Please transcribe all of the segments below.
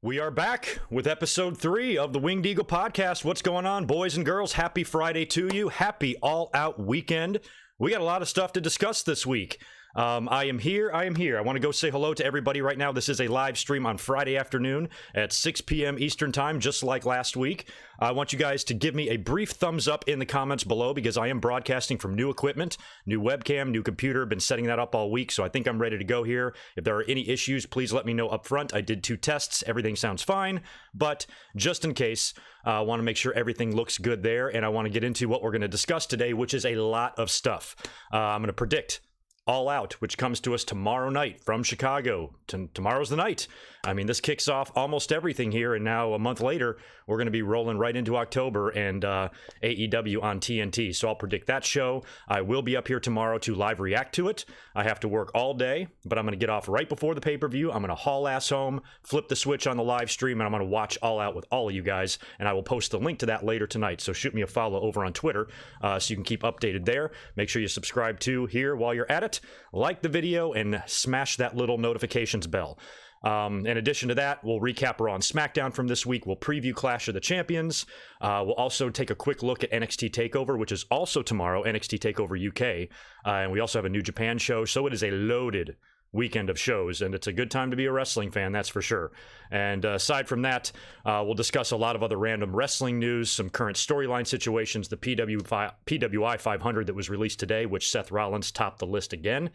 We are back with episode 3 of the Winged Eagle podcast. What's going on, boys and girls? Happy Friday to you. Happy All Out weekend. We got a lot of stuff to discuss this week. I am here. I want to go say hello to everybody right now. This is a live stream on Friday afternoon at 6 p.m. Eastern Time, just like last week. I want you guys to give me a brief thumbs up in the comments below because I am broadcasting from new equipment, new webcam, new computer. Been setting that up all week, so I think I'm ready to go here. If there are any issues, please let me know up front. I did 2 tests. Everything sounds fine, but just in case, I want to make sure everything looks good there, and I want to get into what we're going to discuss today, which is a lot of stuff. I'm going to predict All Out, which comes to us tomorrow night from Chicago. Tomorrow's the night. I mean, this kicks off almost everything here, and now a month later, we're going to be rolling right into October and AEW on TNT. So I'll predict that show. I will be up here tomorrow to live react to it. I have to work all day, but I'm going to get off right before the pay-per-view. I'm going to haul ass home, flip the switch on the live stream, and I'm going to watch All Out with all of you guys, and I will post the link to that later tonight. So shoot me a follow over on Twitter so you can keep updated there. Make sure you subscribe to here while you're at it. Like the video and smash that little notifications bell. In addition to that, we'll recap Raw and SmackDown from this week. We'll preview Clash of the Champions. We'll also take a quick look at NXT TakeOver, which is also tomorrow, NXT TakeOver UK. And we also have a New Japan show. So it is a loaded weekend of shows, and it's a good time to be a wrestling fan, that's for sure. And aside from that, we'll discuss a lot of other random wrestling news, some current storyline situations, the PWI 500 that was released today, which Seth Rollins topped the list again,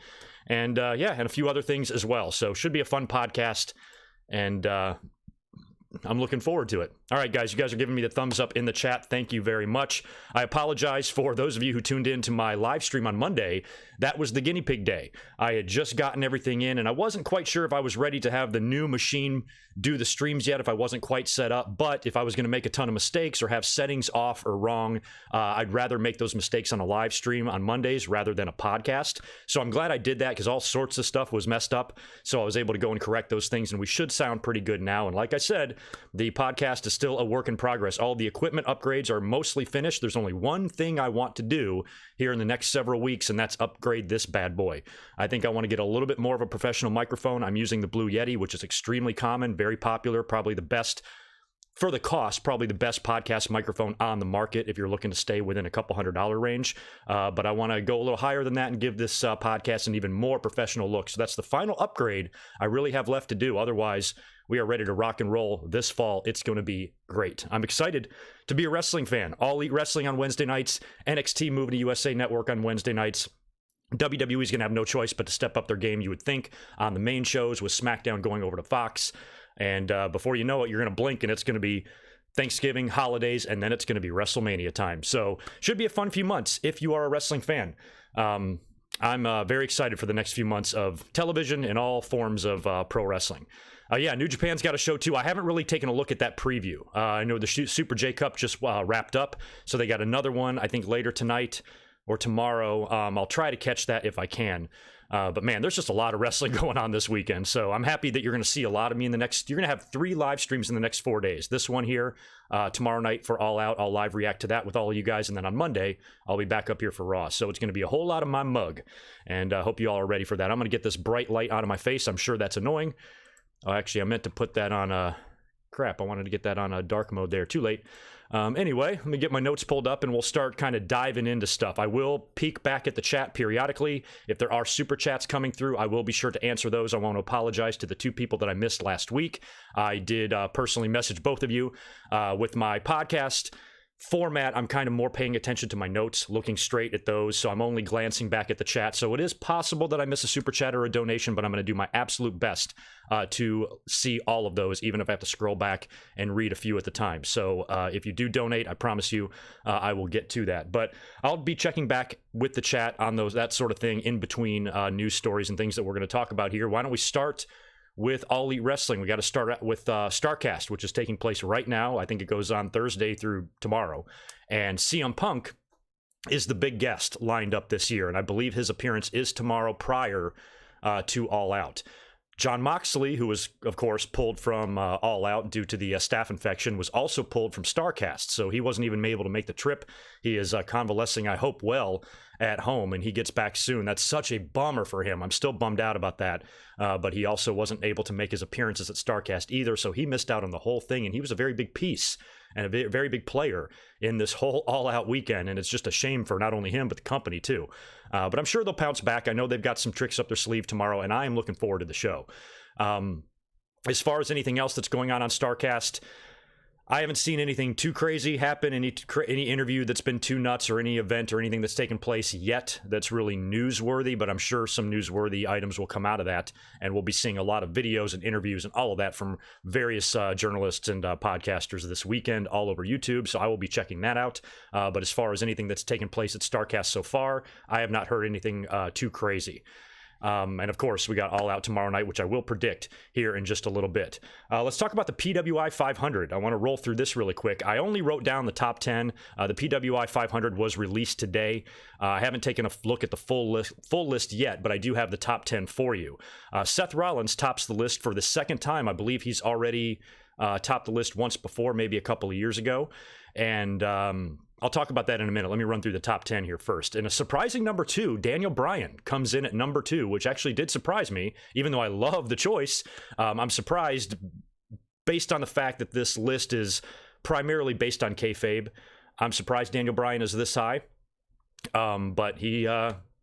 and and a few other things as well. So should be a fun podcast, and I'm looking forward to it. All right, guys, you guys are giving me the thumbs up in the chat. Thank you very much. I apologize for those of you who tuned in to my live stream on Monday. That was the guinea pig day. I had just gotten everything in, and I wasn't quite sure if I was ready to have the new machine do the streams yet, if I wasn't quite set up. But if I was going to make a ton of mistakes or have settings off or wrong, I'd rather make those mistakes on a live stream on Mondays rather than a podcast. So I'm glad I did that because all sorts of stuff was messed up. So I was able to go and correct those things, and we should sound pretty good now. And like I said, the podcast is still a work in progress. All the equipment upgrades are mostly finished. There's only one thing I want to do here in the next several weeks, and that's upgrade this bad boy. I think I want to get a little bit more of a professional microphone. I'm using the Blue Yeti, which is extremely common, very popular, probably the best for the cost, probably the best podcast microphone on the market if you're looking to stay within a couple $100 range. But I want to go a little higher than that and give this podcast an even more professional look. So that's the final upgrade I really have left to do. Otherwise, we are ready to rock and roll this fall. It's going to be great. I'm excited to be a wrestling fan. All Elite Wrestling on Wednesday nights, NXT moving to USA Network on Wednesday nights. WWE is going to have no choice but to step up their game, you would think, on the main shows with SmackDown going over to Fox. And before you know it, you're going to blink and it's going to be Thanksgiving, holidays, and then it's going to be WrestleMania time. So should be a fun few months if you are a wrestling fan. I'm very excited for the next few months of television and all forms of pro wrestling. New Japan's got a show too. I haven't really taken a look at that preview. I know the Super J Cup just wrapped up, so they got another one, I think, later tonight or tomorrow. I'll try to catch that if I can. But man, there's just a lot of wrestling going on this weekend. So I'm happy that you're going to see a lot of me in the next, you're going to have 3 live streams in the next 4 days. This one here, tomorrow night for All Out, I'll live react to that with all of you guys. And then on Monday, I'll be back up here for Raw. So it's going to be a whole lot of my mug. And I hope you all are ready for that. I'm going to get this bright light out of my face. I'm sure that's annoying. Oh, actually, I meant to put that on crap. I wanted to get that on a dark mode there. Too late. Anyway, let me get my notes pulled up and we'll start kind of diving into stuff. I will peek back at the chat periodically. If there are super chats coming through, I will be sure to answer those. I want to apologize to the 2 people that I missed last week. I did personally message both of you with my podcast format. I'm kind of more paying attention to my notes, looking straight at those, so I'm only glancing back at the chat. So it is possible that I miss a super chat or a donation, but I'm going to do my absolute best to see all of those, even if I have to scroll back and read a few at the time. So if you do donate, I promise you I will get to that. But I'll be checking back with the chat on those, that sort of thing, in between news stories and things that we're going to talk about here. Why don't we start with All Elite Wrestling? We got to start with Starcast, which is taking place right now. I think it goes on Thursday through tomorrow. And CM Punk is the big guest lined up this year. And I believe his appearance is tomorrow prior to All Out. Jon Moxley, who was, of course, pulled from All Out due to the staph infection, was also pulled from Starcast, so he wasn't even able to make the trip. He is convalescing, I hope, well at home, and he gets back soon. That's such a bummer for him. I'm still bummed out about that, but he also wasn't able to make his appearances at Starcast either, so he missed out on the whole thing, and he was a very big piece and a very big player in this whole All-Out weekend, and it's just a shame for not only him, but the company, too. But I'm sure they'll bounce back. I know they've got some tricks up their sleeve tomorrow, and I am looking forward to the show. As far as anything else that's going on Starcast, I haven't seen anything too crazy happen, any interview that's been too nuts, or any event or anything that's taken place yet that's really newsworthy, but I'm sure some newsworthy items will come out of that, and we'll be seeing a lot of videos and interviews and all of that from various journalists and podcasters this weekend all over YouTube, so I will be checking that out. But as far as anything that's taken place at Starcast so far, I have not heard anything too crazy. And of course, we got All Out tomorrow night, which I will predict here in just a little bit. Let's talk about the PWI 500. I want to roll through this really quick. I only wrote down the top 10. The PWI 500 was released today. I haven't taken a look at the full list yet, but I do have the top 10 for you. Seth Rollins tops the list for the second time. I believe he's already topped the list once before, maybe a couple of years ago. And I'll talk about that in a minute. Let me run through the top 10 here first. And a surprising number 2, Daniel Bryan comes in at number 2, which actually did surprise me, even though I love the choice. I'm surprised based on the fact that this list is primarily based on kayfabe. I'm surprised Daniel Bryan is this high, but he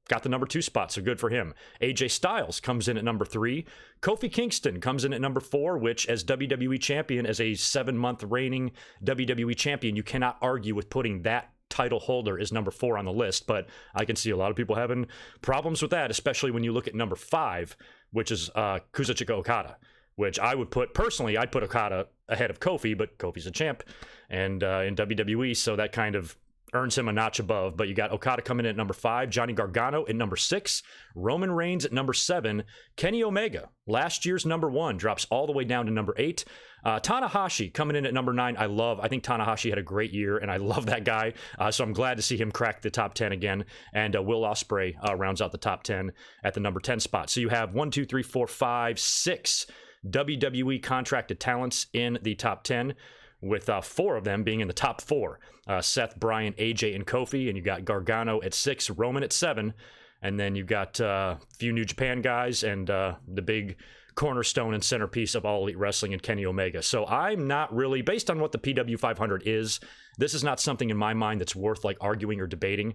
got the number 2 spot, so good for him. AJ Styles comes in at number 3. Kofi Kingston comes in at number 4, which as WWE champion, as a 7-month reigning WWE champion, you cannot argue with putting that title holder as number 4 on the list, but I can see a lot of people having problems with that, especially when you look at number 5, which is Kazuchika Okada, which I would put, personally, I'd put Okada ahead of Kofi, but Kofi's a champ and in WWE, so that kind of earns him a notch above. But you got Okada coming in at number 5, Johnny Gargano at number 6, Roman Reigns at number 7, Kenny Omega, last year's number 1, drops all the way down to number 8. Tanahashi coming in at number 9. I think Tanahashi had a great year, and I love that guy. So I'm glad to see him crack the top 10 again. And Will Ospreay rounds out the top 10 at the number 10 spot. So you have 6 WWE contracted talents in the top 10. With 4 of them being in the top 4. Seth, Bryan, AJ, and Kofi. And you got Gargano at 6, Roman at 7. And then you got a few New Japan guys and the big cornerstone and centerpiece of All Elite Wrestling and Kenny Omega. So I'm not really, based on what the PW 500 is, this is not something in my mind that's worth like arguing or debating.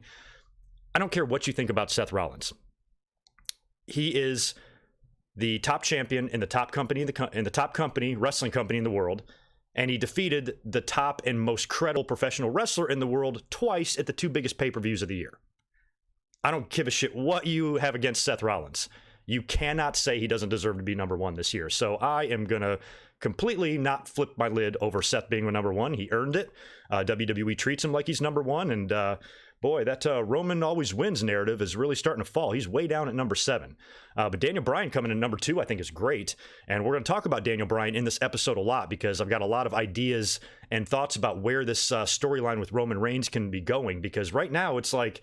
I don't care what you think about Seth Rollins. He is the top champion in the top company, wrestling company in the world. And he defeated the top and most credible professional wrestler in the world twice at the 2 biggest pay-per-views of the year. I don't give a shit what you have against Seth Rollins. You cannot say he doesn't deserve to be number 1 this year. So I am going to completely not flip my lid over Seth being number 1. He earned it. WWE treats him like he's number 1. And boy, that Roman always wins narrative is really starting to fall. He's way down at number 7. But Daniel Bryan coming in number 2, I think, is great. And we're going to talk about Daniel Bryan in this episode a lot because I've got a lot of ideas and thoughts about where this storyline with Roman Reigns can be going. Because right now it's like,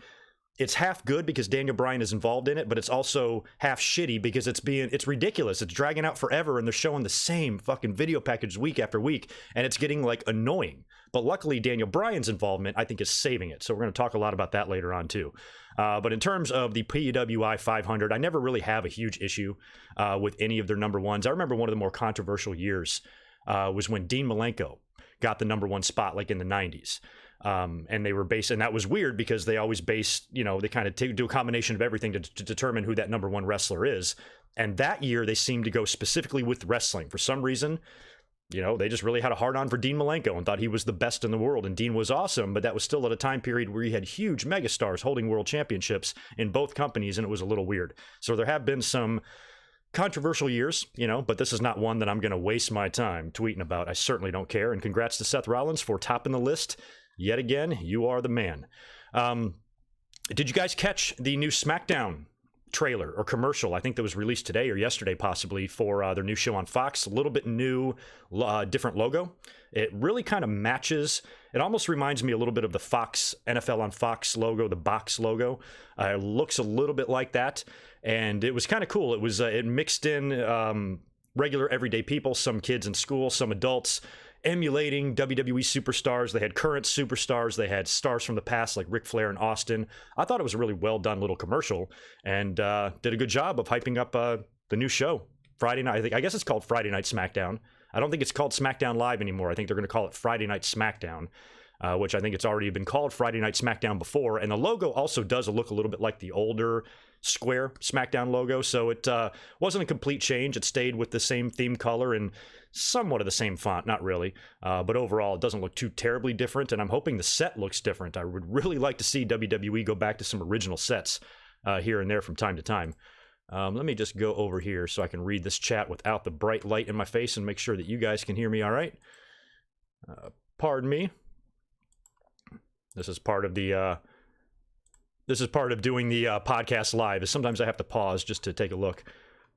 it's half good because Daniel Bryan is involved in it, but it's also half shitty because it's ridiculous. It's dragging out forever and they're showing the same fucking video package week after week and it's getting like annoying. But luckily Daniel Bryan's involvement, I think, is saving it. So we're going to talk a lot about that later on too. But in terms of the PWI 500, I never really have a huge issue with any of their number 1s. I remember one of the more controversial years was when Dean Malenko got the number 1 spot like in the 90s. And they were based, and that was weird because they always base, they kind of do a combination of everything to determine who that number 1 wrestler is. And that year they seemed to go specifically with wrestling. For some reason, they just really had a hard on for Dean Malenko and thought he was the best in the world. And Dean was awesome, but that was still at a time period where he had huge megastars holding world championships in both companies. And it was a little weird. So there have been some controversial years, but this is not one that I'm going to waste my time tweeting about. I certainly don't care. And congrats to Seth Rollins for topping the list. Yet again, you are the man. Did you guys catch the new SmackDown trailer or commercial, I think that was released today or yesterday possibly, for their new show on Fox. A little bit new, different logo. It really kind of matches. It almost reminds me a little bit of the Fox NFL on Fox logo, the box logo. It looks a little bit like that, and it was kind of cool. It was it mixed in regular everyday people, some kids in school, some adults, emulating WWE superstars. They had current superstars. They had stars from the past like Ric Flair and Austin. I thought it was a really well done little commercial, and did a good job of hyping up the new show Friday night. I guess it's called Friday Night SmackDown. I don't think it's called SmackDown Live anymore. I think they're going to call it Friday Night SmackDown, which I think it's already been called Friday Night SmackDown before. And the logo also does look a little bit like the older square SmackDown logo. So it wasn't a complete change. It stayed with the same theme color and somewhat of the same font, not really. But overall, it doesn't look too terribly different. And I'm hoping the set looks different. I would really like to see WWE go back to some original sets here and there from time to time. Let me just go over here so I can read this chat without the bright light in my face and make sure that you guys can hear me all right. Pardon me. This is part of the doing the podcast live. Is sometimes I have to pause just to take a look.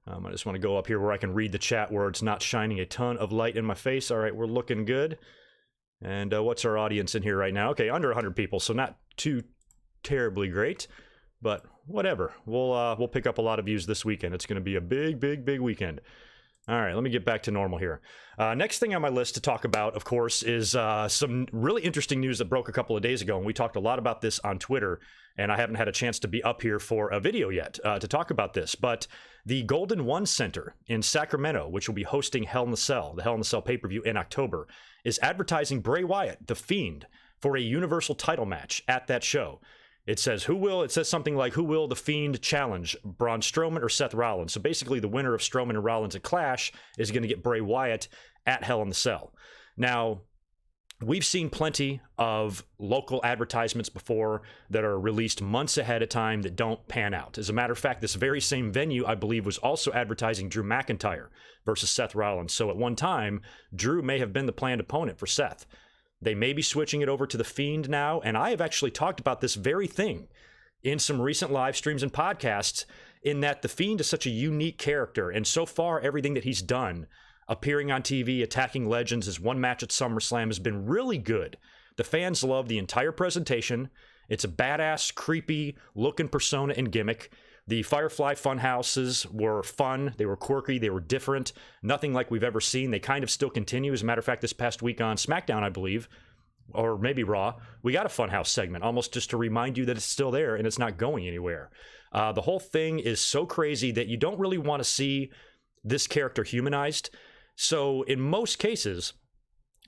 I just want to go up here where I can read the chat where it's not shining a ton of light in my face. All right, we're looking good. And what's our audience in here right now? Okay, under 100 people, so not too terribly great. But whatever, we'll pick up a lot of views this weekend. It's going to be a big weekend. All right, let me get back to normal here. Next thing on my list to talk about, of course, is some really interesting news that broke a couple of days ago, and we talked a lot about this on Twitter, and I haven't had a chance to be up here for a video yet to talk about this. But the Golden One Center in Sacramento, which will be hosting Hell in the Cell, the Hell in the Cell pay-per-view in October, is advertising Bray Wyatt, the Fiend, for a Universal title match at that show. It says something like, who will the Fiend challenge, Braun Strowman or Seth Rollins? So basically the winner of Strowman and Rollins at Clash is going to get Bray Wyatt at Hell in the Cell. Now, we've seen plenty of local advertisements before that are released months ahead of time that don't pan out. As a matter of fact, this very same venue, I believe, was also advertising Drew McIntyre versus Seth Rollins. So at one time, Drew may have been the planned opponent for Seth. They may be switching it over to the Fiend now, and I have actually talked about this very thing in some recent live streams and podcasts, in that the Fiend is such a unique character, and so far everything that he's done, appearing on TV, attacking legends, his one match at SummerSlam has been really good. The fans love the entire presentation. It's a badass, creepy looking persona and gimmick. The Firefly Funhouses were fun. They were quirky. They were different. Nothing like we've ever seen. They kind of still continue. As a matter of fact, this past week on SmackDown, I believe, or maybe Raw, we got a Funhouse segment, almost just to remind you that it's still there and it's not going anywhere. The whole thing is so crazy that you don't really want to see this character humanized. So in most cases,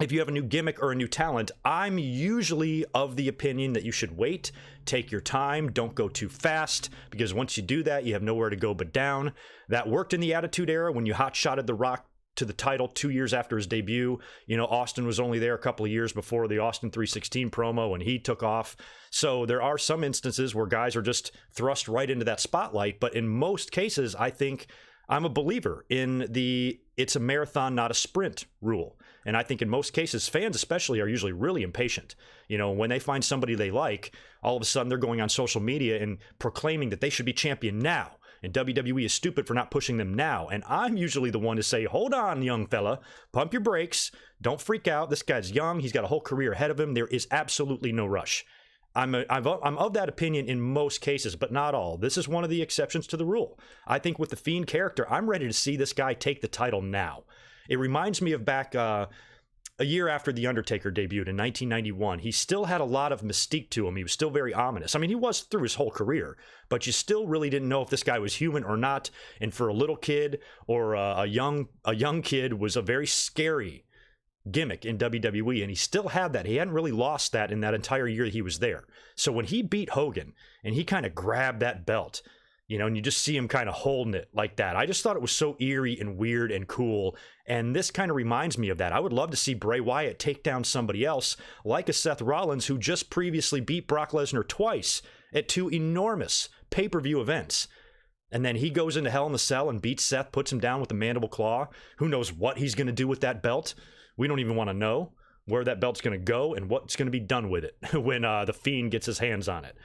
if you have a new gimmick or a new talent, I'm usually of the opinion that you should wait, take your time, don't go too fast, because once you do that, you have nowhere to go but down. That worked in the Attitude Era when you hot-shotted The Rock to the title 2 years after his debut. You know, Austin was only there a couple of years before the Austin 316 promo, and he took off. So there are some instances where guys are just thrust right into that spotlight, but in most cases, I think I'm a believer in the it's a marathon, not a sprint rule. And I think in most cases, fans especially are usually really impatient. You know, when they find somebody they like, all of a sudden they're going on social media and proclaiming that they should be champion now. And WWE is stupid for not pushing them now. And I'm usually the one to say, hold on, young fella, pump your brakes. Don't freak out. This guy's young. He's got a whole career ahead of him. There is absolutely no rush. I'm of that opinion in most cases, but not all. This is one of the exceptions to the rule. I think with the Fiend character, I'm ready to see this guy take the title now. It reminds me of back a year after The Undertaker debuted in 1991. He still had a lot of mystique to him. He was still very ominous. I mean, he was through his whole career, but you still really didn't know if this guy was human or not. And for a little kid or a young kid, was a very scary gimmick in WWE, and he still had that. He hadn't really lost that in that entire year that he was there. So when he beat Hogan and he kind of grabbed that belt, you know, and you just see him kind of holding it like that, I just thought it was so eerie and weird and cool. And this kind of reminds me of that. I would love to see Bray Wyatt take down somebody else like a Seth Rollins, who just previously beat Brock Lesnar twice at 2 enormous pay-per-view events. And then he goes into Hell in the Cell and beats Seth, puts him down with the mandible claw. Who knows what he's going to do with that belt? We don't even want to know where that belt's going to go and what's going to be done with it when the Fiend gets his hands on it.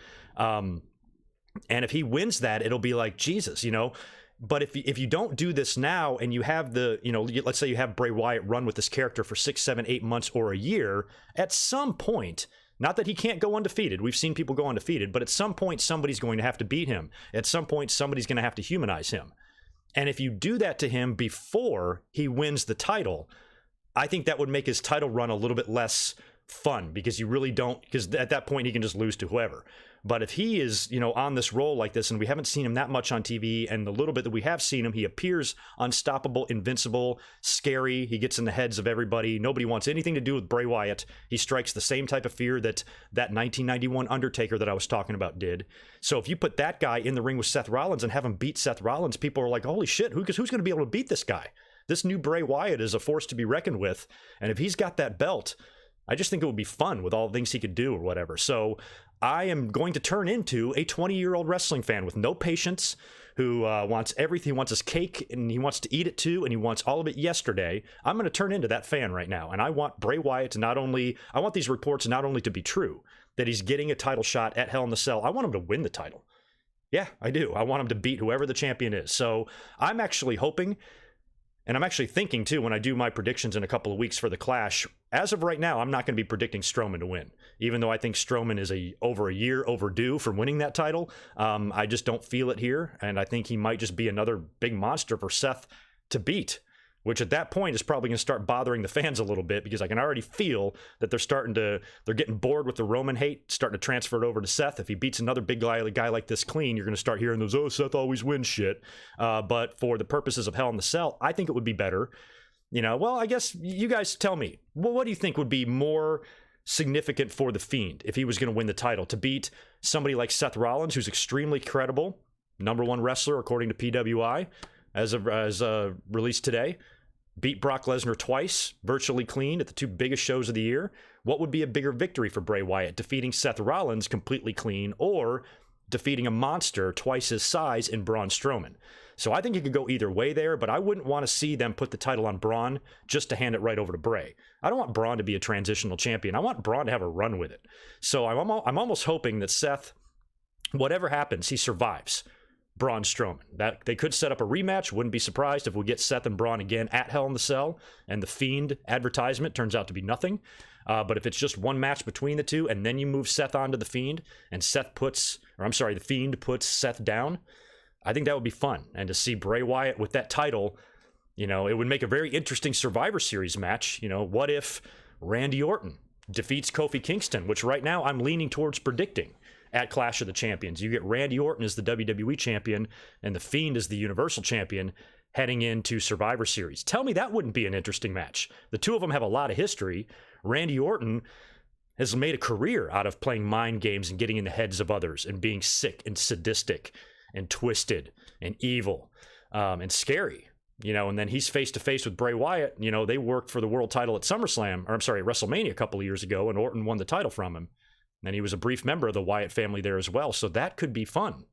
And if he wins that, it'll be like, Jesus, you know. But if you don't do this now and you have the, you know, let's say you have Bray Wyatt run with this character for 6, 7, 8 months or a year, at some point, not that he can't go undefeated. We've seen people go undefeated, but at some point, somebody's going to have to beat him. At some point, somebody's going to have to humanize him. And if you do that to him before he wins the title, I think that would make his title run a little bit less fun, because you really don't, because at that point he can just lose to whoever. But if he is, you know, on this roll like this, and we haven't seen him that much on TV, and the little bit that we have seen him, he appears unstoppable, invincible, scary. He gets in the heads of everybody. Nobody wants anything to do with Bray Wyatt. He strikes the same type of fear that 1991 Undertaker that I was talking about did. So if you put that guy in the ring with Seth Rollins and have him beat Seth Rollins, people are like, holy shit, who's going to be able to beat this guy? This new Bray Wyatt is a force to be reckoned with. And if he's got that belt, I just think it would be fun with all the things he could do or whatever. So I am going to turn into a 20-year-old wrestling fan with no patience, who wants everything. He wants his cake, and he wants to eat it too, and he wants all of it yesterday. I'm going to turn into that fan right now, and I want Bray Wyatt to I want these reports not only to be true, that he's getting a title shot at Hell in the Cell. I want him to win the title. Yeah, I do. I want him to beat whoever the champion is. So I'm actually hoping, and I'm actually thinking too, when I do my predictions in a couple of weeks for the Clash, as of right now, I'm not going to be predicting Strowman to win, even though I think Strowman is over a year overdue for winning that title. I just don't feel it here, and I think he might just be another big monster for Seth to beat, which at that point is probably going to start bothering the fans a little bit, because I can already feel that they're getting bored with the Roman hate, starting to transfer it over to Seth. If he beats another big guy like this clean, you're going to start hearing those, oh, Seth always wins shit. But for the purposes of Hell in the Cell, I think it would be better. You know, well, I guess you guys tell me. Well, what do you think would be more significant for the Fiend if he was going to win the title? To beat somebody like Seth Rollins, who's extremely credible, #1 wrestler according to PWI, as released today, beat Brock Lesnar twice, virtually clean, at the 2 biggest shows of the year. What would be a bigger victory for Bray Wyatt? Defeating Seth Rollins completely clean, or defeating a monster twice his size in Braun Strowman? So I think it could go either way there, but I wouldn't want to see them put the title on Braun just to hand it right over to Bray. I don't want Braun to be a transitional champion. I want Braun to have a run with it. So I'm almost hoping that Seth, whatever happens, he survives Braun Strowman. That they could set up a rematch. Wouldn't be surprised if we get Seth and Braun again at Hell in the Cell, and the Fiend advertisement turns out to be nothing. But if it's just one match between the two, and then you move Seth onto the Fiend, and the Fiend puts Seth down, I think that would be fun. And to see Bray Wyatt with that title, you know, it would make a very interesting Survivor Series match. You know, what if Randy Orton defeats Kofi Kingston, which right now I'm leaning towards predicting at Clash of the Champions. You get Randy Orton as the WWE champion and the Fiend as the Universal champion heading into Survivor Series. Tell me that wouldn't be an interesting match. The two of them have a lot of history. Randy Orton has made a career out of playing mind games and getting in the heads of others and being sick and sadistic and twisted and evil and scary. You know, and then he's face to face with Bray Wyatt. You know, they worked for the world title at WrestleMania a couple of years ago, and Orton won the title from him. And he was a brief member of the Wyatt family there as well. So that could be fun.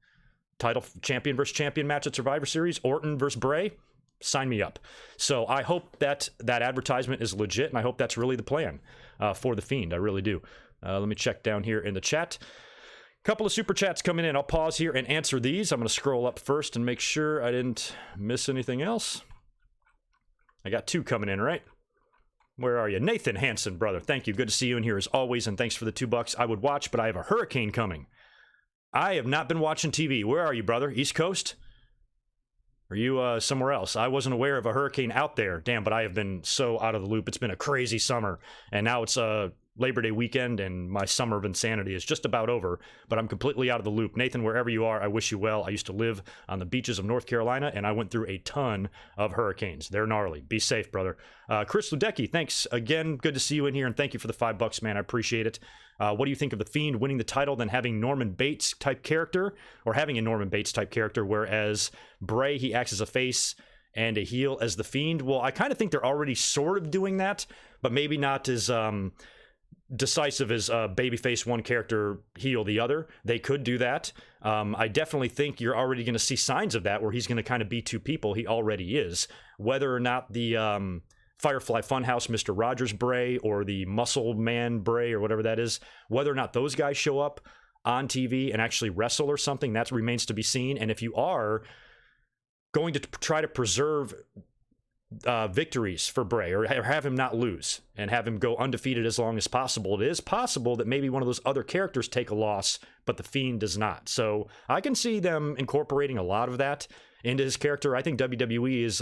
Title champion versus champion match at Survivor Series, Orton versus Bray. Sign me up. So I hope that advertisement is legit, and I hope that's really the plan for the Fiend. I really do. Let me check down here in the chat. Couple of super chats coming in. I'll pause here and answer these. I'm going to scroll up first and make sure I didn't miss anything else. I got 2 coming in, right? Where are you? Nathan Hansen, brother. Thank you. Good to see you in here as always, and thanks for the $2. I would watch, but I have a hurricane coming. I have not been watching TV. Where are you, brother? East Coast? Are you somewhere else? I wasn't aware of a hurricane out there. Damn, but I have been so out of the loop. It's been a crazy summer, and now it's Labor Day weekend, and my summer of insanity is just about over, but I'm completely out of the loop. Nathan, wherever you are, I wish you well. I used to live on the beaches of North Carolina, and I went through a ton of hurricanes. They're gnarly. Be safe, brother. Chris Ludecki, thanks again. Good to see you in here, and thank you for the $5, man. I appreciate it. What do you think of the Fiend winning the title, then having Norman Bates type character, or having a Norman Bates type character, whereas Bray, he acts as a face and a heel as the Fiend? Well, I kind of think they're already sort of doing that, but maybe not as decisive as babyface one character, heel the other. They could do that. I definitely think you're already going to see signs of that, where he's going to kind of be two people. He already is. Whether or not the Firefly Funhouse Mr. Rogers Bray or the Muscle Man Bray or whatever that is, whether or not those guys show up, on TV and actually wrestle or something, that remains to be seen. And if you are going to try to preserve victories for Bray, or have him not lose and have him go undefeated as long as possible, it is possible that maybe one of those other characters take a loss, but the Fiend does not. So I can see them incorporating a lot of that into his character. I think WWE is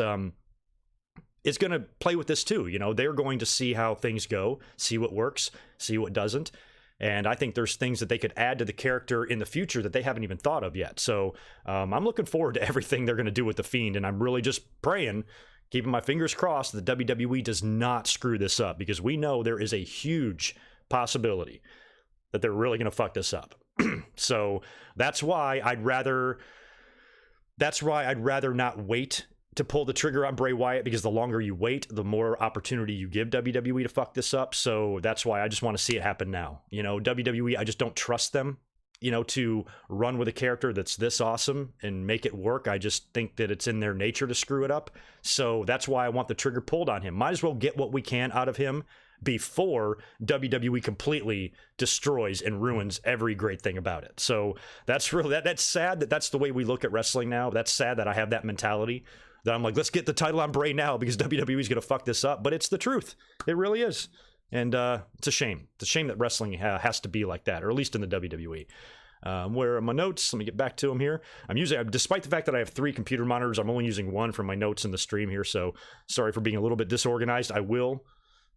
going to play with this too. You know, they're going to see how things go, see what works, see what doesn't. And I think there's things that they could add to the character in the future that they haven't even thought of yet. So I'm looking forward to everything they're going to do with the Fiend, and I'm really just praying, keeping my fingers crossed, that WWE does not screw this up, because we know there is a huge possibility that they're really going to fuck this up. So that's why I'd rather not wait to pull the trigger on Bray Wyatt, because the longer you wait, the more opportunity you give WWE to fuck this up. So that's why I just want to see it happen now. You know, WWE, I just don't trust them, you know, to run with a character that's this awesome and make it work. I just think that it's in their nature to screw it up. So that's why I want the trigger pulled on him. Might as well get what we can out of him before WWE completely destroys and ruins every great thing about it. So that's really, that's sad that that's the way we look at wrestling now. That's sad that I have that mentality, that I'm like, let's get the title on Bray now because WWE is going to fuck this up. But it's the truth. It really is. And it's a shame. It's a shame that wrestling has to be like that, or at least in the WWE. Where are my notes? Let me get back to them here. Despite the fact that I have 3 computer monitors, I'm only using 1 for my notes in the stream here. So sorry for being a little bit disorganized. I will,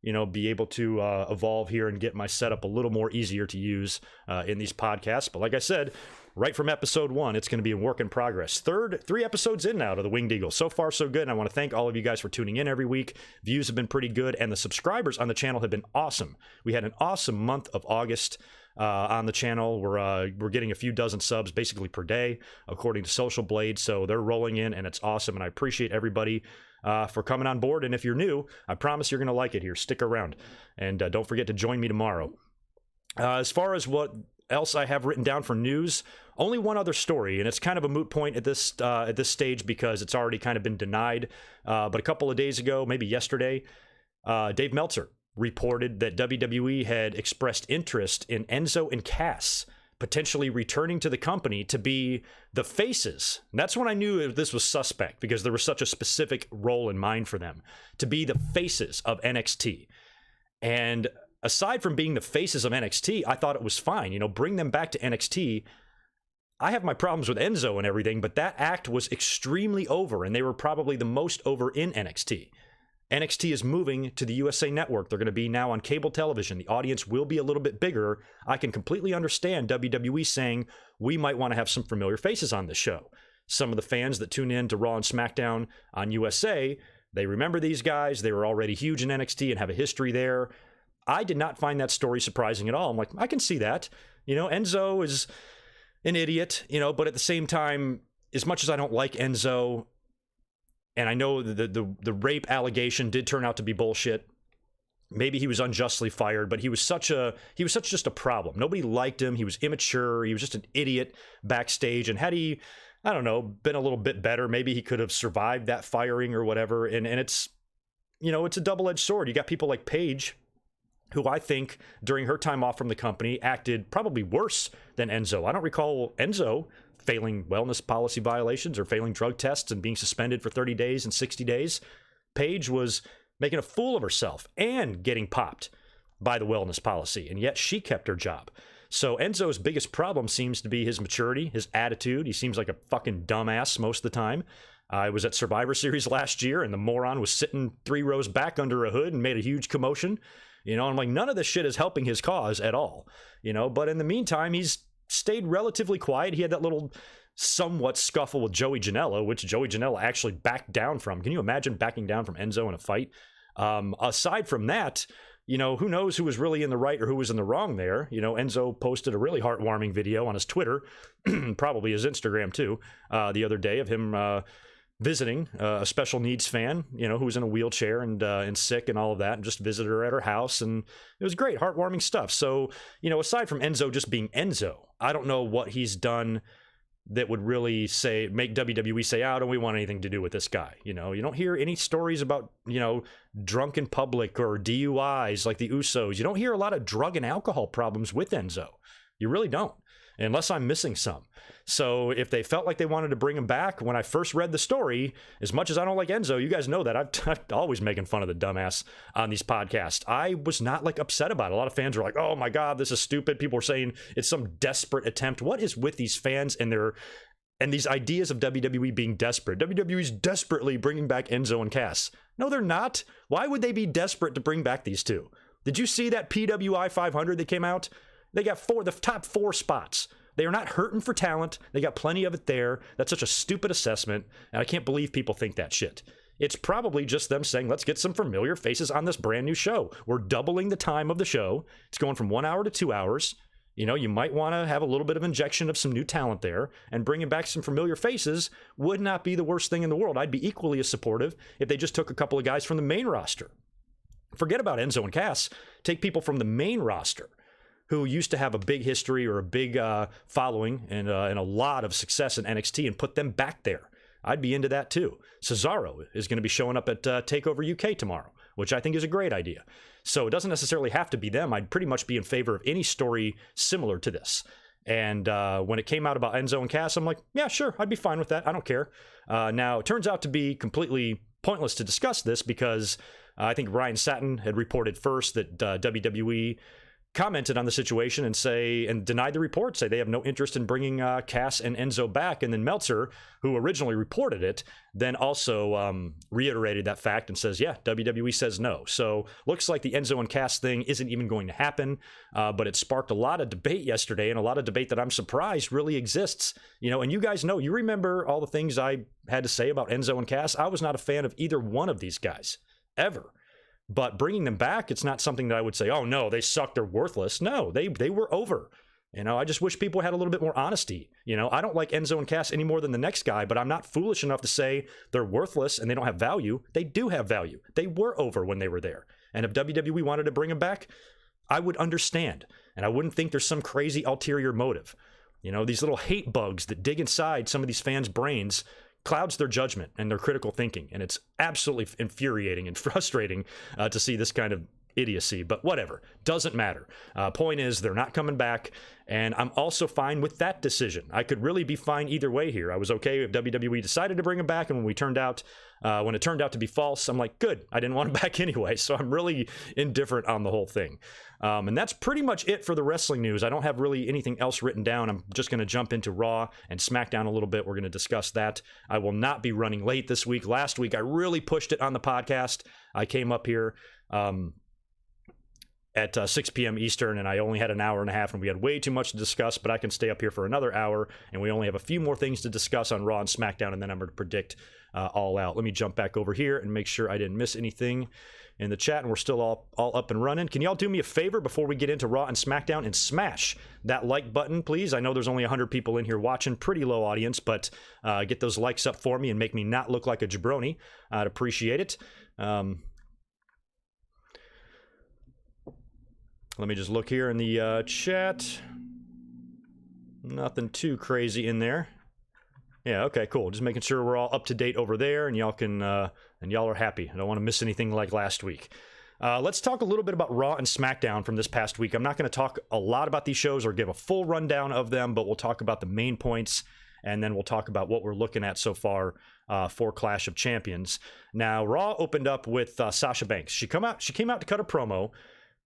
you know, be able to evolve here and get my setup a little more easier to use in these podcasts. But like I said, right from episode 1, it's going to be a work in progress. 3 episodes in now to the Winged Eagle. So far, so good. And I want to thank all of you guys for tuning in every week. Views have been pretty good, and the subscribers on the channel have been awesome. We had an awesome month of August on the channel. We're getting a few dozen subs basically per day, according to Social Blade. So they're rolling in, and it's awesome. And I appreciate everybody for coming on board. And if you're new, I promise you're going to like it here. Stick around, and don't forget to join me tomorrow. As far as what else I have written down for news, only one other story, and it's kind of a moot point at this stage because it's already kind of been denied. But a couple of days ago, maybe yesterday, Dave Meltzer reported that WWE had expressed interest in Enzo and Cass potentially returning to the company to be the faces. And that's when I knew this was suspect, because there was such a specific role in mind for them, to be the faces of NXT. And aside from being the faces of NXT, I thought it was fine. You know, bring them back to NXT. I have my problems with Enzo and everything, but that act was extremely over, and they were probably the most over in NXT. NXT is moving to the USA Network. They're going to be now on cable television. The audience will be a little bit bigger. I can completely understand WWE saying, we might want to have some familiar faces on this show. Some of the fans that tune in to Raw and SmackDown on USA, they remember these guys. They were already huge in NXT and have a history there. I did not find that story surprising at all. I'm like, I can see that. You know, Enzo is an idiot, you know, but at the same time, as much as I don't like Enzo, and I know the rape allegation did turn out to be bullshit. Maybe he was unjustly fired, but he was such just a problem. Nobody liked him. He was immature. He was just an idiot backstage. And had he, I don't know, been a little bit better, maybe he could have survived that firing or whatever. And it's, you know, it's a double-edged sword. You got people like Paige, who I think during her time off from the company acted probably worse than Enzo. I don't recall Enzo failing wellness policy violations or failing drug tests and being suspended for 30 days and 60 days. Paige was making a fool of herself and getting popped by the wellness policy, and yet she kept her job. So Enzo's biggest problem seems to be his maturity, his attitude. He seems like a fucking dumbass most of the time. I was at Survivor Series last year, and the moron was sitting 3 rows back under a hood and made a huge commotion. You know, I'm like, none of this shit is helping his cause at all. You know, but in the meantime, he's stayed relatively quiet. He had that little somewhat scuffle with Joey Janela, which Joey Janela actually backed down from. Can you imagine backing down from Enzo in a fight? Aside from that, you know, who knows who was really in the right or who was in the wrong there. You know, Enzo posted a really heartwarming video on his Twitter, probably his Instagram too, the other day of him visiting a special needs fan, you know, who was in a wheelchair and sick and all of that, and just visited her at her house. And it was great, heartwarming stuff. So, you know, aside from Enzo just being Enzo, I don't know what he's done that would really make WWE say, oh, don't we want anything to do with this guy? You know, you don't hear any stories about, you know, drunk in public or DUIs like the Usos. You don't hear a lot of drug and alcohol problems with Enzo. You really don't. unless I'm missing some. So if they felt like they wanted to bring him back, when I first read the story, as much as I don't like Enzo, you guys know that I'm always making fun of the dumbass on these podcasts. I was not like upset about it. A lot of fans were like, oh my God, this is stupid. People were saying it's some desperate attempt. What is with these fans and these ideas of WWE being desperate? WWE's desperately bringing back Enzo and Cass. No, they're not. Why would they be desperate to bring back these two? Did you see that PWI 500 that came out? They got the top 4 spots. They are not hurting for talent. They got plenty of it there. That's such a stupid assessment, and I can't believe people think that shit. It's probably just them saying, let's get some familiar faces on this brand new show. We're doubling the time of the show. It's going from 1 hour to 2 hours. You know, you might want to have a little bit of injection of some new talent there, and bringing back some familiar faces would not be the worst thing in the world. I'd be equally as supportive if they just took a couple of guys from the main roster. Forget about Enzo and Cass. Take people from the main roster who used to have a big history or a big following and a lot of success in NXT and put them back there. I'd be into that too. Cesaro is going to be showing up at TakeOver UK tomorrow, which I think is a great idea. So it doesn't necessarily have to be them. I'd pretty much be in favor of any story similar to this. And when it came out about Enzo and Cass, I'm like, yeah, sure, I'd be fine with that. I don't care. Now, it turns out to be completely pointless to discuss this because I think Ryan Satin had reported first that WWE commented on the situation and denied the report, say they have no interest in bringing Cass and Enzo back. And then Meltzer, who originally reported it, then also reiterated that fact and says, yeah, WWE says no. So looks like the Enzo and Cass thing isn't even going to happen, but it sparked a lot of debate yesterday, and a lot of debate that I'm surprised really exists. You know, and you guys know, you remember all the things I had to say about Enzo and Cass. I was not a fan of either one of these guys, ever. But bringing them back, it's not something that I would say, oh, no, they suck, they're worthless. No, they were over. You know, I just wish people had a little bit more honesty. You know, I don't like Enzo and Cass any more than the next guy, but I'm not foolish enough to say they're worthless and they don't have value. They do have value. They were over when they were there. And if WWE wanted to bring them back, I would understand. And I wouldn't think there's some crazy ulterior motive. You know, these little hate bugs that dig inside some of these fans' brains clouds their judgment and their critical thinking. And it's absolutely infuriating and frustrating to see this kind of idiocy, but whatever, doesn't matter. Point is, they're not coming back, and I'm also fine with that decision. I could really be fine either way here. I was okay if WWE decided to bring him back, and when it turned out to be false, I'm like, good, I didn't want him back anyway, so I'm really indifferent on the whole thing. And that's pretty much it for the wrestling news. I don't have really anything else written down. I'm just going to jump into Raw and SmackDown a little bit. We're going to discuss that. I will not be running late this week. Last week, I really pushed it on the podcast. I came up here at 6 p.m. Eastern, and I only had an hour and a half, and we had way too much to discuss, but I can stay up here for another hour, and we only have a few more things to discuss on Raw and SmackDown, and then I'm going to predict All Out. Let me jump back over here and make sure I didn't miss anything in the chat, and we're still all up and running. Can y'all do me a favor before we get into Raw and SmackDown and smash that like button, please? I know there's only 100 people in here watching, pretty low audience, but get those likes up for me and make me not look like a jabroni. I'd appreciate it. Let me just look here in the chat. Nothing too crazy in there. Yeah, okay, cool. Just making sure we're all up to date over there, and y'all are happy. I don't want to miss anything like last week. Let's talk a little bit about Raw and SmackDown from this past week. I'm not going to talk a lot about these shows or give a full rundown of them, but we'll talk about the main points, and then we'll talk about what we're looking at so far for Clash of Champions. Now, Raw opened up with Sasha Banks. She came out to cut a promo,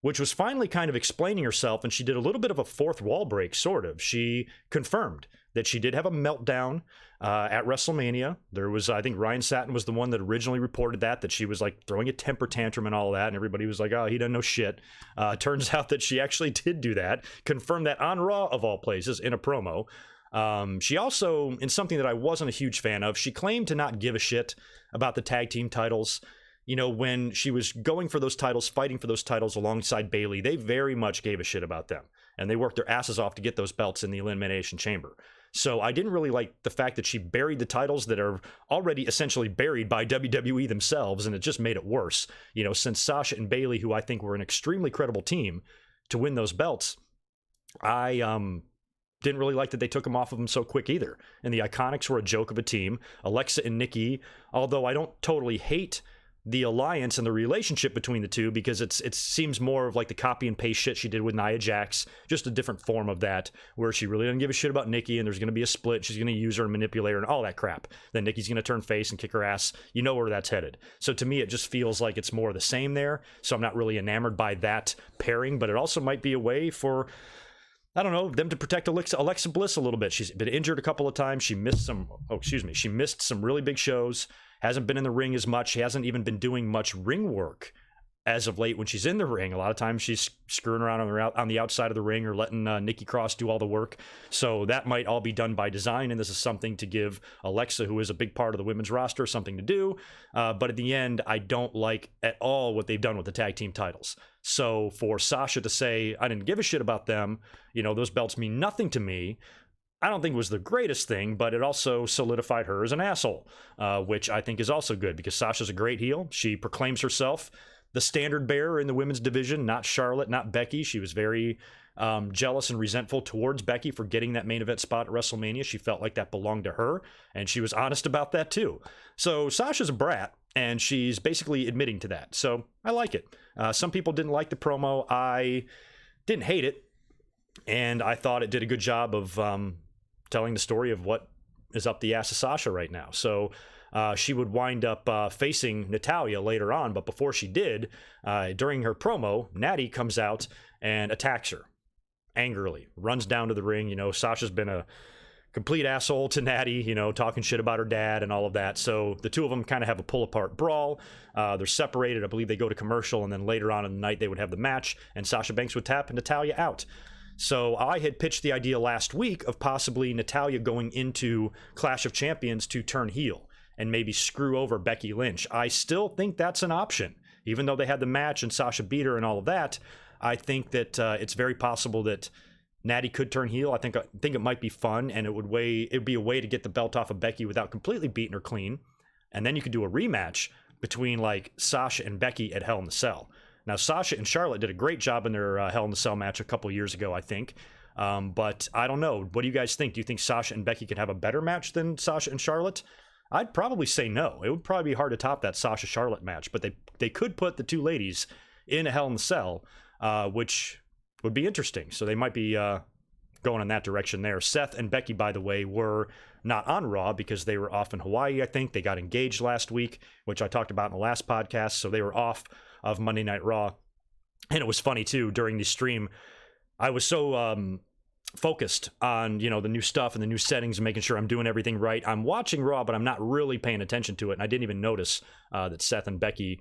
which was finally kind of explaining herself, and she did a little bit of a fourth wall break, sort of. She confirmed that she did have a meltdown at WrestleMania. There was, I think Ryan Satin was the one that originally reported that she was like throwing a temper tantrum and all that, and everybody was like, oh, he doesn't know shit. Turns out that she actually did do that, confirmed that on Raw, of all places, in a promo. She also, in something that I wasn't a huge fan of, she claimed to not give a shit about the tag team titles. You know, when she was going for those titles, fighting for those titles alongside Bayley, they very much gave a shit about them. And they worked their asses off to get those belts in the Elimination Chamber. So I didn't really like the fact that she buried the titles that are already essentially buried by WWE themselves, and it just made it worse. You know, since Sasha and Bayley, who I think were an extremely credible team to win those belts, I didn't really like that they took them off of them so quick either. And the Iconics were a joke of a team. Alexa and Nikki, although I don't totally hate the alliance and the relationship between the two, because it seems more of like the copy and paste shit she did with Nia Jax, just a different form of that, where she really doesn't give a shit about Nikki, and there's going to be a split. She's going to use her and manipulate her and all that crap. Then Nikki's going to turn face and kick her ass. You know where that's headed. So to me, it just feels like it's more of the same there. So I'm not really enamored by that pairing, but it also might be a way for, I don't know, them to protect Alexa Bliss a little bit. She's been injured a couple of times. She missed some really big shows. Hasn't been in the ring as much. She hasn't even been doing much ring work as of late when she's in the ring. A lot of times she's screwing around on the outside of the ring or letting Nikki Cross do all the work. So that might all be done by design, and this is something to give Alexa, who is a big part of the women's roster, something to do. But at the end, I don't like at all what they've done with the tag team titles. So for Sasha to say, I didn't give a shit about them, those belts mean nothing to me, I don't think it was the greatest thing, but it also solidified her as an asshole, which I think is also good, because Sasha's a great heel. She proclaims herself the standard bearer in the women's division, not Charlotte, not Becky. She was very jealous and resentful towards Becky for getting that main event spot at WrestleMania. She felt like that belonged to her, and she was honest about that too. So Sasha's a brat, and she's basically admitting to that. So I like it. Some people didn't like the promo. I didn't hate it, and I thought it did a good job of telling the story of what is up the ass of Sasha right now. So she would wind up facing Natalya later on, but before she did, during her promo, Natty comes out and attacks her angrily, runs down to the ring. Sasha's been a complete asshole to Natty, talking shit about her dad and all of that. So the two of them kind of have a pull-apart brawl. They're separated. I believe they go to commercial, and then later on in the night, they would have the match, and Sasha Banks would tap Natalya out. So I had pitched the idea last week of possibly Natalya going into Clash of Champions to turn heel and maybe screw over Becky Lynch. I still think that's an option. Even though they had the match and Sasha beat her and all of that, I think that it's very possible that Natty could turn heel. I think it might be fun, and it'd be a way to get the belt off of Becky without completely beating her clean. And then you could do a rematch between like Sasha and Becky at Hell in the Cell. Now, Sasha and Charlotte did a great job in their Hell in the Cell match a couple years ago, I think. But I don't know. What do you guys think? Do you think Sasha and Becky could have a better match than Sasha and Charlotte? I'd probably say no. It would probably be hard to top that Sasha-Charlotte match, but they could put the two ladies in a Hell in the Cell, which would be interesting. So they might be going in that direction there. Seth and Becky, by the way, were not on Raw because they were off in Hawaii, I think. They got engaged last week, which I talked about in the last podcast, so they were off of Monday Night Raw. And it was funny too, during the stream, I was so focused on the new stuff and the new settings and making sure I'm doing everything right. I'm watching Raw, but I'm not really paying attention to it, and I didn't even notice that Seth and Becky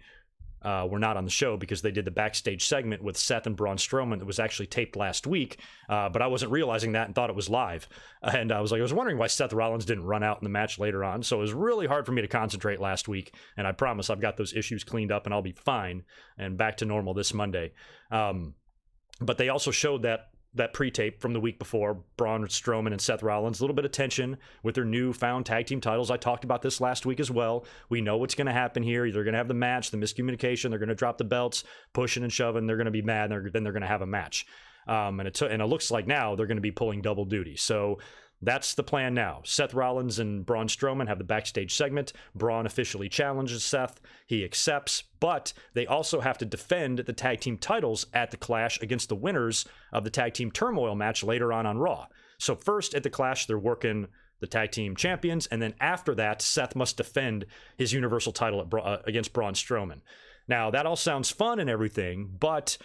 were not on the show, because they did the backstage segment with Seth and Braun Strowman that was actually taped last week, but I wasn't realizing that and thought it was live. And I was wondering why Seth Rollins didn't run out in the match later on. So it was really hard for me to concentrate last week, and I promise I've got those issues cleaned up and I'll be fine and back to normal this Monday. But they also showed that pre-tape from the week before, Braun Strowman and Seth Rollins, a little bit of tension with their newfound tag team titles. I talked about this last week as well. We know what's going to happen here. They're going to have the match, the miscommunication. They're going to drop the belts, pushing and shoving. They're going to be mad, and then they're going to have a match. And it looks like now they're going to be pulling double duty. So that's the plan now. Seth Rollins and Braun Strowman have the backstage segment. Braun officially challenges Seth. He accepts, but they also have to defend the tag team titles at the Clash against the winners of the tag team turmoil match later on Raw. So first at the Clash, they're working the tag team champions, and then after that, Seth must defend his Universal title against Braun Strowman. Now, that all sounds fun and everything, but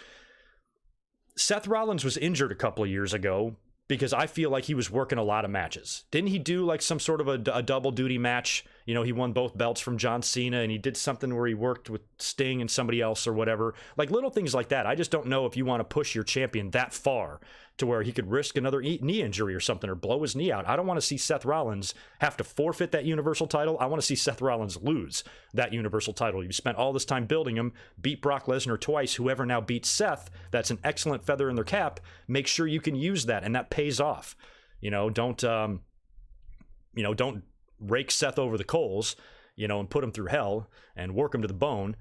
Seth Rollins was injured a couple of years ago, because I feel like he was working a lot of matches. Didn't he do like some sort of a double duty match? He won both belts from John Cena, and he did something where he worked with Sting and somebody else or whatever. Like little things like that. I just don't know if you want to push your champion that far to where he could risk another knee injury or something, or blow his knee out. I don't want to see Seth Rollins have to forfeit that Universal title. I want to see Seth Rollins lose that Universal title. You've spent all this time building him, beat Brock Lesnar twice. Whoever now beats Seth, that's an excellent feather in their cap. Make sure you can use that, and that pays off. Don't rake Seth over the coals, and put him through hell and work him to the bone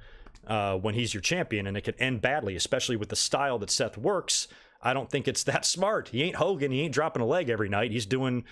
when he's your champion, and it could end badly, especially with the style that Seth works. I don't think it's that smart. He ain't Hogan. He ain't dropping a leg every night. He's doing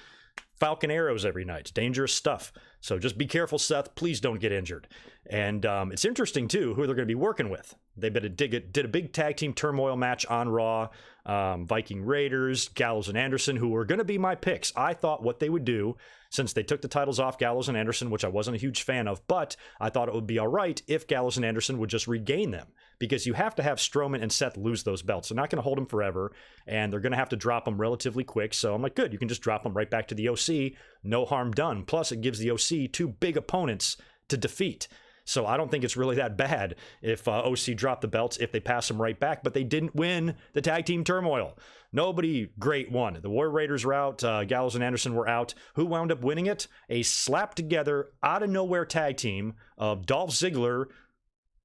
Falcon arrows every night. It's dangerous stuff. So just be careful, Seth. Please don't get injured. And it's interesting, too, who they're going to be working with. They did a big tag team turmoil match on Raw. Viking Raiders, Gallows and Anderson, who were going to be my picks. I thought what they would do, since they took the titles off Gallows and Anderson, which I wasn't a huge fan of, but I thought it would be all right if Gallows and Anderson would just regain them. Because you have to have Strowman and Seth lose those belts. They're not going to hold them forever, and they're going to have to drop them relatively quick. So I'm like, good, you can just drop them right back to the OC. No harm done. Plus, it gives the OC two big opponents to defeat. So I don't think it's really that bad if OC dropped the belts, if they pass them right back. But they didn't win the tag team turmoil. Nobody great won. The War Raiders were out. Gallows and Anderson were out. Who wound up winning it? A slapped together, out of nowhere tag team of Dolph Ziggler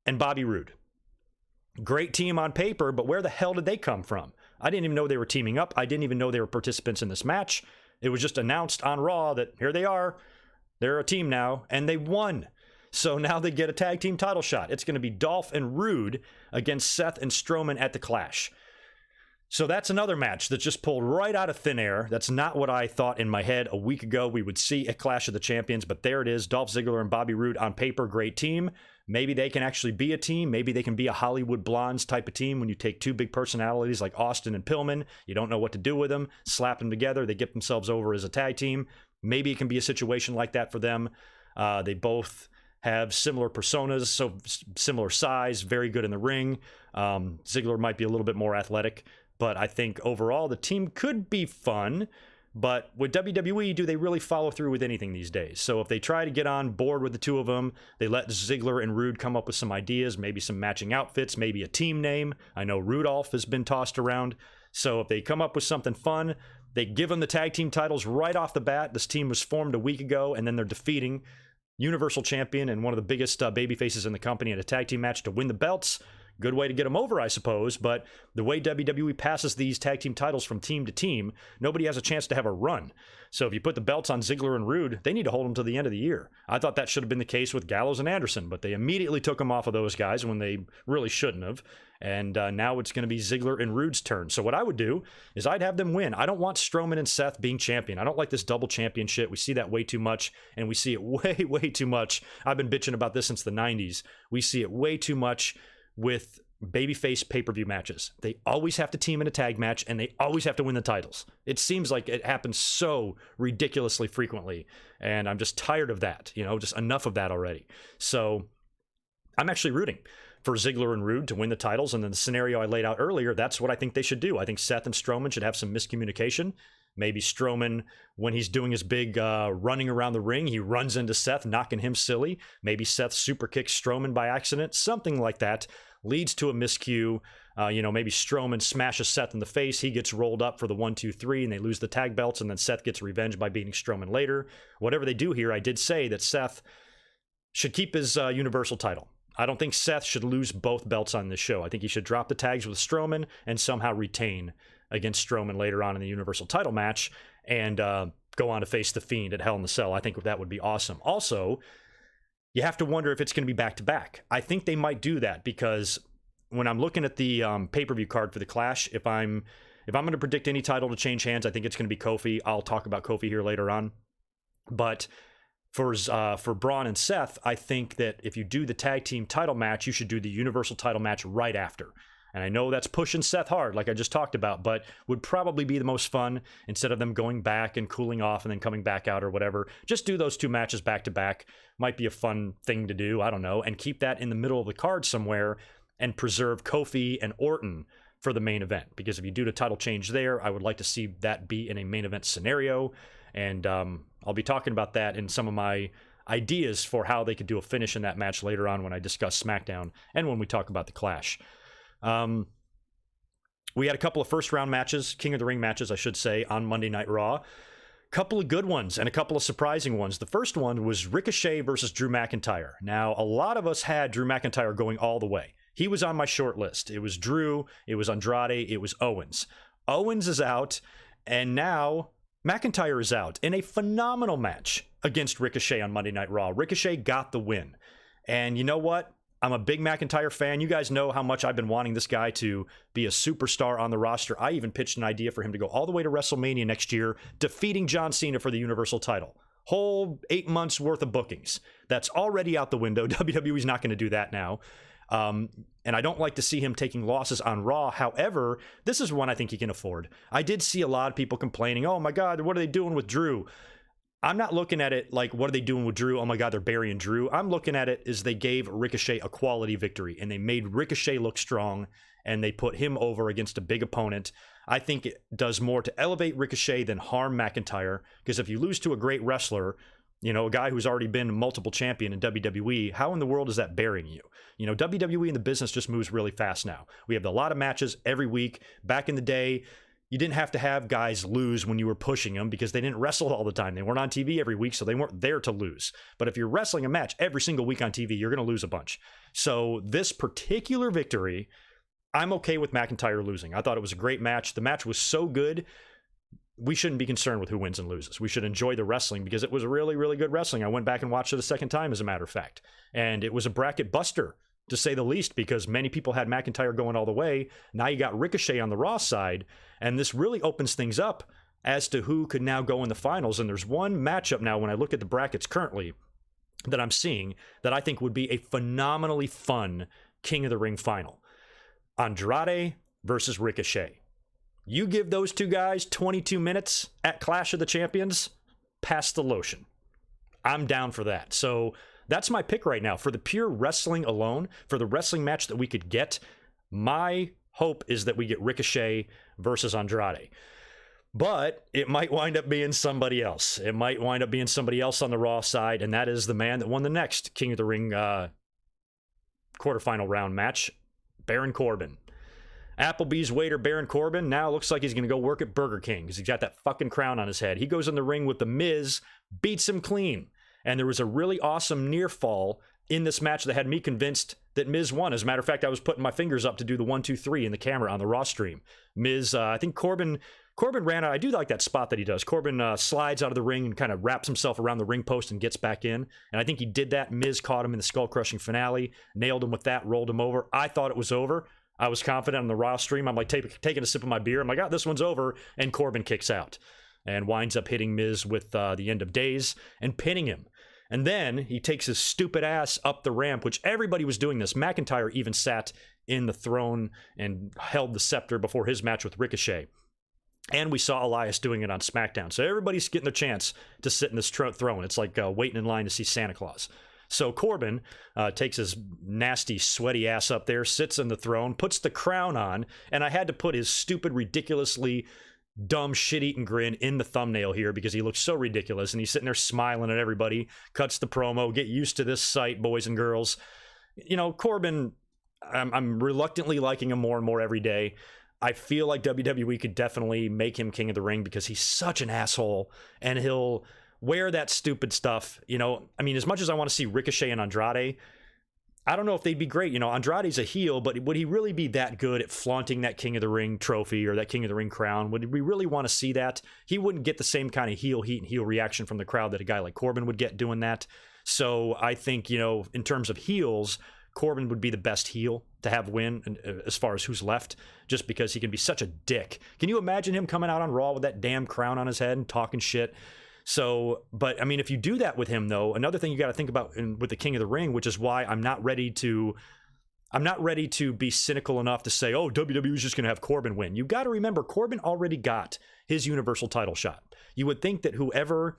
and Bobby Roode. Great team on paper, but where the hell did they come from? I didn't even know they were teaming up. I didn't even know they were participants in this match. It was just announced on Raw that here they are. They're a team now, and they won. So now they get a tag team title shot. It's going to be Dolph and Roode against Seth and Strowman at the Clash. So that's another match that's just pulled right out of thin air. That's not what I thought in my head a week ago we would see at Clash of the Champions, but there it is. Dolph Ziggler and Bobby Roode on paper, great team. Maybe they can actually be a team. Maybe they can be a Hollywood Blondes type of team when you take two big personalities like Austin and Pillman. You don't know what to do with them. Slap them together. They get themselves over as a tag team. Maybe it can be a situation like that for them. They both have similar personas, so similar size, very good in the ring. Ziggler might be a little bit more athletic, but I think overall the team could be fun. But with WWE, do they really follow through with anything these days? So if they try to get on board with the two of them, they let Ziggler and Roode come up with some ideas, maybe some matching outfits, maybe a team name. I know Rudolph has been tossed around. So if they come up with something fun, they give them the tag team titles right off the bat. This team was formed a week ago, and then they're defeating Universal Champion and one of the biggest baby faces in the company in a tag team match to win the belts. Good way to get them over, I suppose, but the way WWE passes these tag team titles from team to team, nobody has a chance to have a run. So if you put the belts on Ziggler and Roode, they need to hold them to the end of the year. I thought that should have been the case with Gallows and Anderson, but they immediately took them off of those guys when they really shouldn't have. And now it's going to be Ziggler and Roode's turn. So what I would do is I'd have them win. I don't want Strowman and Seth being champion. I don't like this double champion shit. We see that way too much, and we see it way, way too much. I've been bitching about this since the 90s. We see it way too much with babyface pay-per-view matches. They always have to team in a tag match, and they always have to win the titles. It seems like it happens so ridiculously frequently, and I'm just tired of that. Just enough of that already. So I'm actually rooting for Ziggler and Roode to win the titles, and then the scenario I laid out earlier, that's what I think they should do. I think Seth and Strowman should have some miscommunication. Maybe Strowman, when he's doing his big running around the ring, he runs into Seth, knocking him silly. Maybe Seth super kicks Strowman by accident. Something like that leads to a miscue. Maybe Strowman smashes Seth in the face. He gets rolled up for the 1, 2, 3, and they lose the tag belts, and then Seth gets revenge by beating Strowman later. Whatever they do here, I did say that Seth should keep his Universal title. I don't think Seth should lose both belts on this show. I think he should drop the tags with Strowman and somehow retain against Strowman later on in the Universal title match and go on to face the Fiend at Hell in the Cell. I think that would be awesome. Also, you have to wonder if it's going to be back-to-back. I think they might do that because when I'm looking at the pay-per-view card for the Clash, if I'm going to predict any title to change hands, I think it's going to be Kofi. I'll talk about Kofi here later on. But for Braun and Seth, I think that if you do the tag team title match, you should do the Universal title match right after. And I know that's pushing Seth hard, like I just talked about, but would probably be the most fun instead of them going back and cooling off and then coming back out or whatever. Just do those two matches back to back. Might be a fun thing to do, I don't know, and keep that in the middle of the card somewhere and preserve Kofi and Orton for the main event. Because if you do the title change there, I would like to see that be in a main event scenario. And I'll be talking about that in some of my ideas for how they could do a finish in that match later on when I discuss SmackDown and when we talk about the Clash. We had a couple of first round matches, King of the Ring matches, I should say, on Monday Night Raw. Couple of good ones and a couple of surprising ones. The first one was Ricochet versus Drew McIntyre. Now, a lot of us had Drew McIntyre going all the way. He was on my short list. It was Drew, it was Andrade, it was Owens. Owens is out, and now McIntyre is out in a phenomenal match against Ricochet on Monday Night Raw. Ricochet got the win. And you know what? I'm a big McIntyre fan. You guys know how much I've been wanting this guy to be a superstar on the roster. I even pitched an idea for him to go all the way to WrestleMania next year, defeating John Cena for the Universal title. whole 8 months worth of bookings. That's already out the window. WWE's not going to do that now. And I don't like to see him taking losses on Raw. However, this is one I think he can afford. I did see a lot of people complaining, oh my God, what are they doing with Drew? I'm not looking at it like, what are they doing with Drew? Oh my God, they're burying Drew. I'm looking at it as they gave Ricochet a quality victory, and they made Ricochet look strong, and they put him over against a big opponent. I think it does more to elevate Ricochet than harm McIntyre, because if you lose to a great wrestler, you know, a guy who's already been multiple champion in WWE, how in the world is that burying you? You know, WWE in the business just moves really fast now. We have a lot of matches every week. Back in the day, you didn't have to have guys lose when you were pushing them because they didn't wrestle all the time. They weren't on TV every week, so they weren't there to lose. But if you're wrestling a match every single week on TV, you're going to lose a bunch. So this particular victory, I'm okay with McIntyre losing. I thought it was a great match. The match was so good, we shouldn't be concerned with who wins and loses. We should enjoy the wrestling because it was really, really good wrestling. I went back and watched it a second time, as a matter of fact. And it was a bracket buster, to say the least, because many people had McIntyre going all the way. Now you got Ricochet on the Raw side, and this really opens things up as to who could now go in the finals. And there's one matchup now, when I look at the brackets currently, that I'm seeing that I think would be a phenomenally fun King of the Ring final. Andrade versus Ricochet. You give those two guys 22 minutes at Clash of the Champions, pass the lotion. I'm down for that. So that's my pick right now. For the pure wrestling alone, for the wrestling match that we could get, my hope is that we get Ricochet versus Andrade. But it might wind up being somebody else. It might wind up being somebody else on the Raw side, and that is the man that won the next King of the Ring quarterfinal round match, Baron Corbin. Applebee's waiter Baron Corbin now looks like he's going to go work at Burger King because he's got that fucking crown on his head. He goes in the ring with The Miz, beats him clean. And there was a really awesome near fall in this match that had me convinced that Miz won. As a matter of fact, I was putting my fingers up to do the 1, 2, 3 in the camera on the Raw stream. Miz, I think Corbin ran out. I do like that spot that he does. Corbin slides out of the ring and kind of wraps himself around the ring post and gets back in. And I think he did that. Miz caught him in the skull-crushing finale, nailed him with that, rolled him over. I thought it was over. I was confident on the Raw stream. I'm like taking a sip of my beer. I'm like, oh, this one's over. And Corbin kicks out and winds up hitting Miz with the end of days and pinning him. And then he takes his stupid ass up the ramp, which everybody was doing this. McIntyre even sat in the throne and held the scepter before his match with Ricochet. And we saw Elias doing it on SmackDown. So everybody's getting the chance to sit in this throne. It's like waiting in line to see Santa Claus. So Corbin takes his nasty, sweaty ass up there, sits in the throne, puts the crown on, and I had to put his stupid, ridiculously dumb, shit-eating grin in the thumbnail here because he looks so ridiculous, and he's sitting there smiling at everybody, cuts the promo, get used to this sight, boys and girls. You know, Corbin, I'm reluctantly liking him more and more every day. I feel like WWE could definitely make him King of the Ring because he's such an asshole, and he'll wear that stupid stuff. You know, I mean, as much as I want to see Ricochet and Andrade, I don't know if they'd be great. You know, Andrade's a heel, but would he really be that good at flaunting that King of the Ring trophy or that King of the Ring crown? Would we really want to see that? He wouldn't get the same kind of heel heat and heel reaction from the crowd that a guy like Corbin would get doing that. So I think, you know, in terms of heels, Corbin would be the best heel to have win as far as who's left, just because he can be such a dick. Can you imagine him coming out on Raw with that damn crown on his head and talking shit? So, but I mean, if you do that with him, though, another thing you got to think about with the King of the Ring, which is why I'm not ready to be cynical enough to say, oh, WWE is just going to have Corbin win. You got to remember, Corbin already got his Universal title shot. You would think that whoever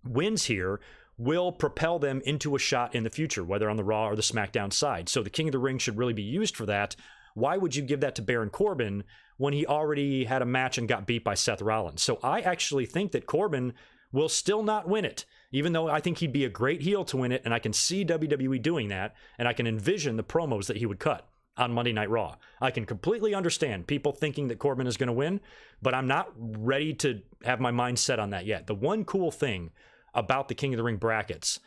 wins here will propel them into a shot in the future, whether on the Raw or the SmackDown side. So the King of the Ring should really be used for that. Why would you give that to Baron Corbin when he already had a match and got beat by Seth Rollins? So I actually think that Corbin will still not win it, even though I think he'd be a great heel to win it, and I can see WWE doing that, and I can envision the promos that he would cut on Monday Night Raw. I can completely understand people thinking that Corbin is going to win, but I'm not ready to have my mind set on that yet. The one cool thing about the King of the Ring brackets,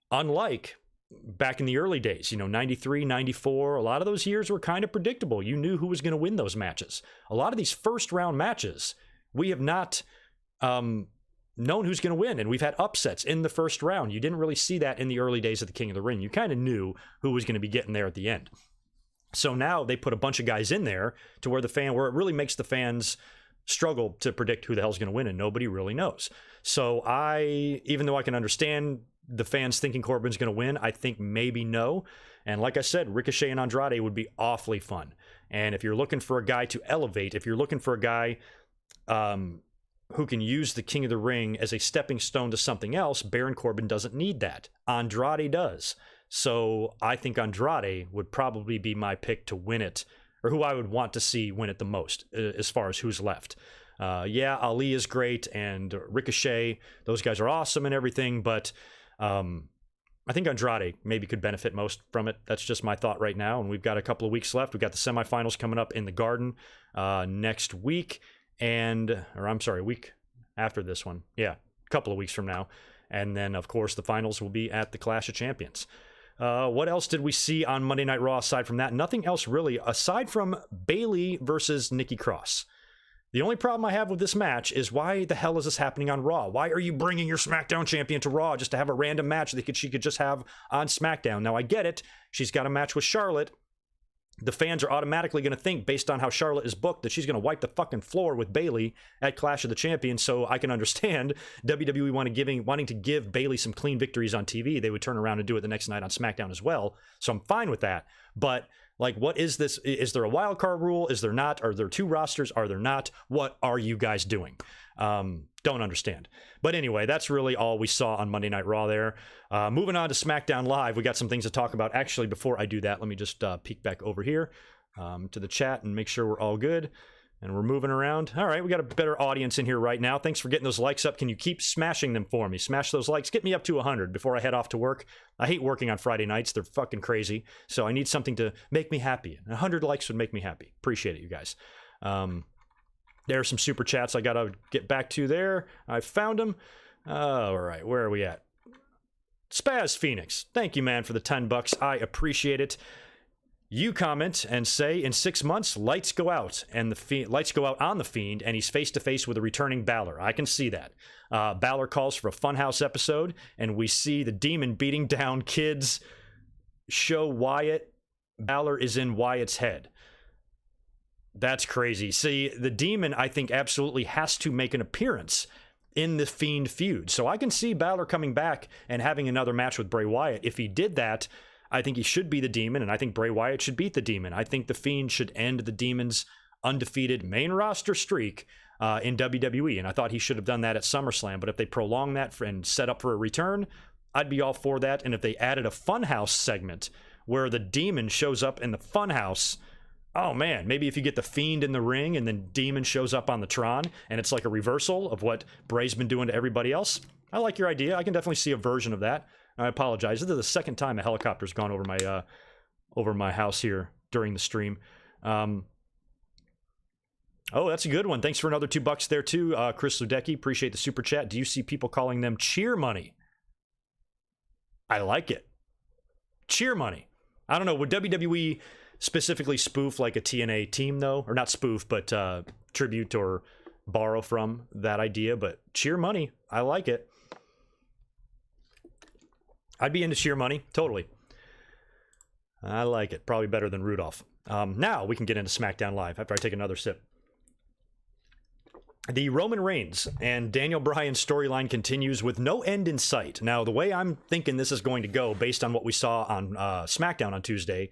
unlike back in the early days, you know, 93, 94, a lot of those years were kind of predictable. You knew who was going to win those matches. A lot of these first round matches, we have not known who's going to win, and we've had upsets in the first round. You didn't really see that in the early days of the King of the Ring. You kind of knew who was going to be getting there at the end. So now they put a bunch of guys in there to where it really makes the fans struggle to predict who the hell's going to win, and nobody really knows. So even though I can understand the fans thinking Corbin's going to win, I think maybe no. And like I said, Ricochet and Andrade would be awfully fun. And if you're looking for a guy to elevate, if you're looking for a guy who can use the King of the Ring as a stepping stone to something else, Baron Corbin doesn't need that. Andrade does. So I think Andrade would probably be my pick to win it, or who I would want to see win it the most, as far as who's left. Yeah, Ali is great, and Ricochet, those guys are awesome and everything, but I think Andrade maybe could benefit most from it. That's just my thought right now, and we've got a couple of weeks left. We've got the semifinals coming up in the Garden next week, a week after this one. Yeah, a couple of weeks from now. And then, of course, the finals will be at the Clash of Champions. What else did we see on Monday Night Raw aside from that? Nothing else really, aside from Bayley versus Nikki Cross. The only problem I have with this match is, why the hell is this happening on Raw? Why are you bringing your SmackDown champion to Raw just to have a random match that she could just have on SmackDown? Now, I get it. She's got a match with Charlotte. The fans are automatically going to think, based on how Charlotte is booked, that she's going to wipe the fucking floor with Bayley at Clash of the Champions. So I can understand WWE wanting to give Bayley some clean victories on TV. They would turn around and do it the next night on SmackDown as well. So I'm fine with that. But like, what is this? Is there a wild card rule? Is there not? Are there two rosters? Are there not? What are you guys doing? Don't understand. But anyway, that's really all we saw on Monday Night Raw there. Moving on to SmackDown Live, we got some things to talk about. Actually, before I do that, let me just peek back over here to the chat and make sure we're all good. And we're moving around. All right, we got a better audience in here right now. Thanks for getting those likes up. Can you keep smashing them for me? Smash those likes. Get me up to 100 before I head off to work. I hate working on Friday nights. They're fucking crazy. So I need something to make me happy. 100 likes would make me happy. Appreciate it, you guys. There are some super chats I got to get back to there. I found them. All right, where are we at? Spaz Phoenix. Thank you, man, for the $10. I appreciate it. You comment and say, in 6 months, lights go out, and lights go out on the Fiend, and he's face to face with a returning Balor. I can see that. Balor calls for a Funhouse episode, and we see the Demon beating down kids. Show Wyatt. Balor is in Wyatt's head. That's crazy. See, the Demon, I think, absolutely has to make an appearance in the Fiend feud. So I can see Balor coming back and having another match with Bray Wyatt. If he did that, I think he should be the Demon, and I think Bray Wyatt should beat the Demon. I think the Fiend should end the Demon's undefeated main roster streak in WWE, and I thought he should have done that at SummerSlam. But if they prolong that and set up for a return, I'd be all for that. And if they added a Funhouse segment where the Demon shows up in the Funhouse, oh man, maybe if you get the Fiend in the ring and then Demon shows up on the Tron, and it's like a reversal of what Bray's been doing to everybody else. I like your idea. I can definitely see a version of that. I apologize. This is the second time a helicopter's gone over my house here during the stream. Oh, that's a good one. Thanks for another $2 there too, Chris Ludecki. Appreciate the super chat. Do you see people calling them cheer money? I like it. Cheer money. I don't know. Would WWE specifically spoof like a TNA team though? Or not spoof, but tribute or borrow from that idea. But cheer money. I like it. I'd be into cheer money, totally. I like it. Probably better than Rudolph. Now we can get into SmackDown Live after I take another sip. The Roman Reigns and Daniel Bryan storyline continues with no end in sight. Now, the way I'm thinking this is going to go, based on what we saw on SmackDown on Tuesday,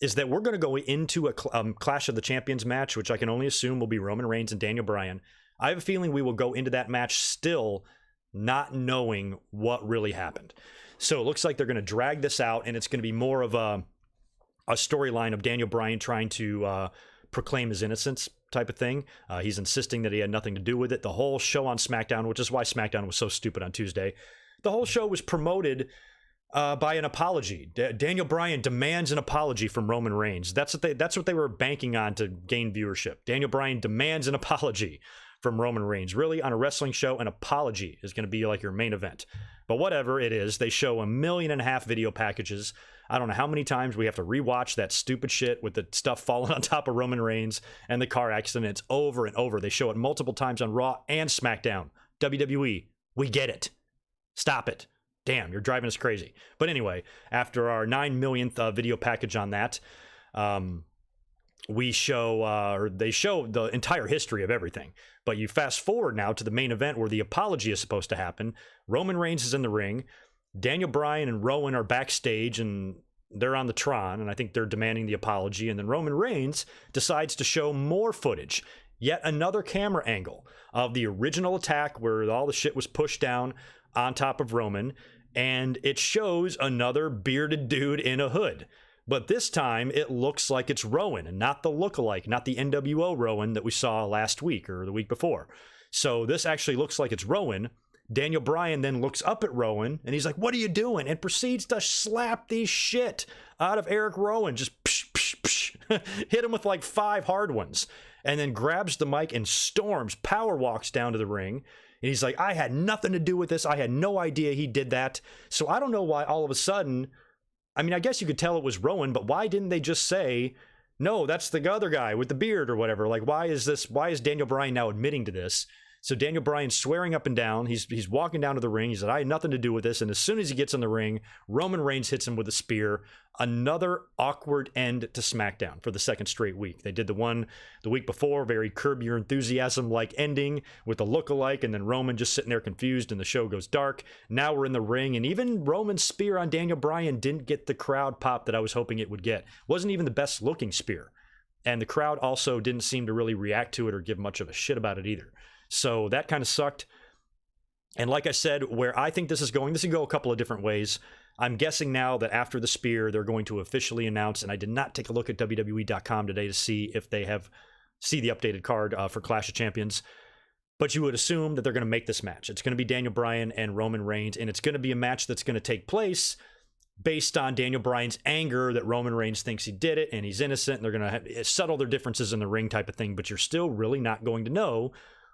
is that we're going to go into a Clash of the Champions match, which I can only assume will be Roman Reigns and Daniel Bryan. I have a feeling we will go into that match still not knowing what really happened. So it looks like they're going to drag this out, and it's going to be more of a storyline of Daniel Bryan trying to proclaim his innocence type of thing. He's insisting that he had nothing to do with it. The whole show on SmackDown, which is why SmackDown was so stupid on Tuesday, the whole show was promoted by an apology. Daniel Bryan demands an apology from Roman Reigns. That's what they were banking on to gain viewership. Daniel Bryan demands an apology from Roman Reigns. Really, on a wrestling show, an apology is going to be like your main event. But whatever it is, they show 1.5 million video packages. I don't know how many times we have to rewatch that stupid shit with the stuff falling on top of Roman Reigns and the car accident. It's over and over. They show it multiple times on Raw and SmackDown. WWE, we get it. Stop it. Damn, you're driving us crazy. But anyway, after our 9 millionth video package on that, we show, or they show the entire history of everything. But you fast forward now to the main event where the apology is supposed to happen. Roman Reigns is in the ring. Daniel Bryan and Rowan are backstage, and they're on the Tron, and I think they're demanding the apology. And then Roman Reigns decides to show more footage, yet another camera angle of the original attack where all the shit was pushed down on top of Roman. And it shows another bearded dude in a hood. But this time, it looks like it's Rowan and not the lookalike, not the NWO Rowan that we saw last week or the week before. So this actually looks like it's Rowan. Daniel Bryan then looks up at Rowan and he's like, "What are you doing?" And proceeds to slap the shit out of Eric Rowan. Just psh, psh, psh. Hit him with like 5 hard ones. And then grabs the mic and storms, power walks down to the ring. And he's like, "I had nothing to do with this. I had no idea he did that." So I don't know why all of a sudden, I mean, I guess you could tell it was Rowan, but why didn't they just say, "No, that's the other guy with the beard," or whatever? Like, why is Daniel Bryan now admitting to this? So Daniel Bryan's swearing up and down. He's walking down to the ring. He said, "I had nothing to do with this." And as soon as he gets in the ring, Roman Reigns hits him with a spear. Another awkward end to SmackDown for the second straight week. They did the one the week before, very Curb Your Enthusiasm-like ending with the lookalike, and then Roman just sitting there confused and the show goes dark. Now we're in the ring, and even Roman's spear on Daniel Bryan didn't get the crowd pop that I was hoping it would get. Wasn't even the best looking spear. And the crowd also didn't seem to really react to it or give much of a shit about it either. So that kind of sucked. And like I said, where I think this can go a couple of different ways. I'm guessing now that after the spear, they're going to officially announce, and I did not take a look at WWE.com today to see if they see the updated card for Clash of Champions. But you would assume that they're going to make this match. It's going to be Daniel Bryan and Roman Reigns, and it's going to be a match that's going to take place based on Daniel Bryan's anger that Roman Reigns thinks he did it and he's innocent, and they're going to settle their differences in the ring type of thing. But you're still really not going to know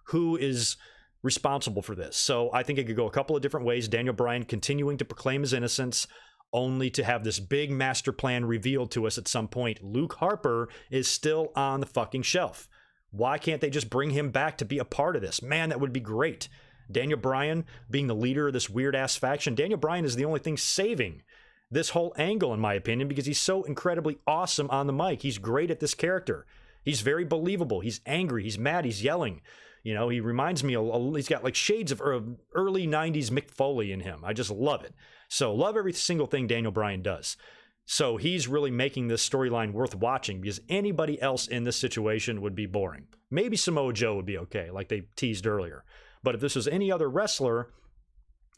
who is responsible for this. So I think it could go a couple of different ways. Daniel Bryan continuing to proclaim his innocence, only to have this big master plan revealed to us at some point. Luke Harper is still on the fucking shelf. Why can't they just bring him back to be a part of this? Man, that would be great. Daniel Bryan being the leader of this weird-ass faction. Daniel Bryan is the only thing saving this whole angle, in my opinion, because he's so incredibly awesome on the mic. He's great at this character. He's very believable. He's angry. He's mad. He's yelling. You know, he reminds me, he's got like shades of early 90s Mick Foley in him. I just love it. So love every single thing Daniel Bryan does. So he's really making this storyline worth watching, because anybody else in this situation would be boring. Maybe Samoa Joe would be okay, like they teased earlier. But if this was any other wrestler,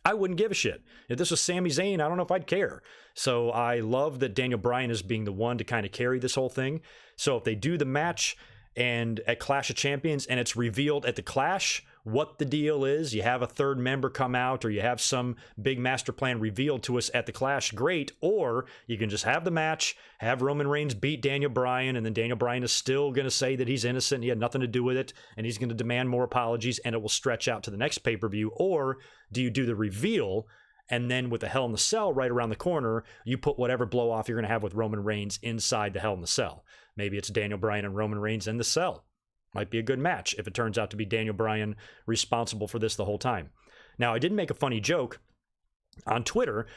I wouldn't give a shit. If this was Sami Zayn, I don't know if I'd care. So I love that Daniel Bryan is being the one to kind of carry this whole thing. So if they do the match and at Clash of Champions, and it's revealed at the Clash what the deal is, you have a third member come out, or you have some big master plan revealed to us at the Clash, great. Or you can just have the match, have Roman Reigns beat Daniel Bryan, and then Daniel Bryan is still going to say that he's innocent, he had nothing to do with it, and he's going to demand more apologies, and it will stretch out to the next pay-per-view. Or do you do the reveal, and then with the Hell in the Cell right around the corner, you put whatever blow-off you're going to have with Roman Reigns inside the Hell in the Cell? Maybe it's Daniel Bryan and Roman Reigns in the Cell. Might be a good match if it turns out to be Daniel Bryan responsible for this the whole time. Now, I did make a funny joke on Twitter,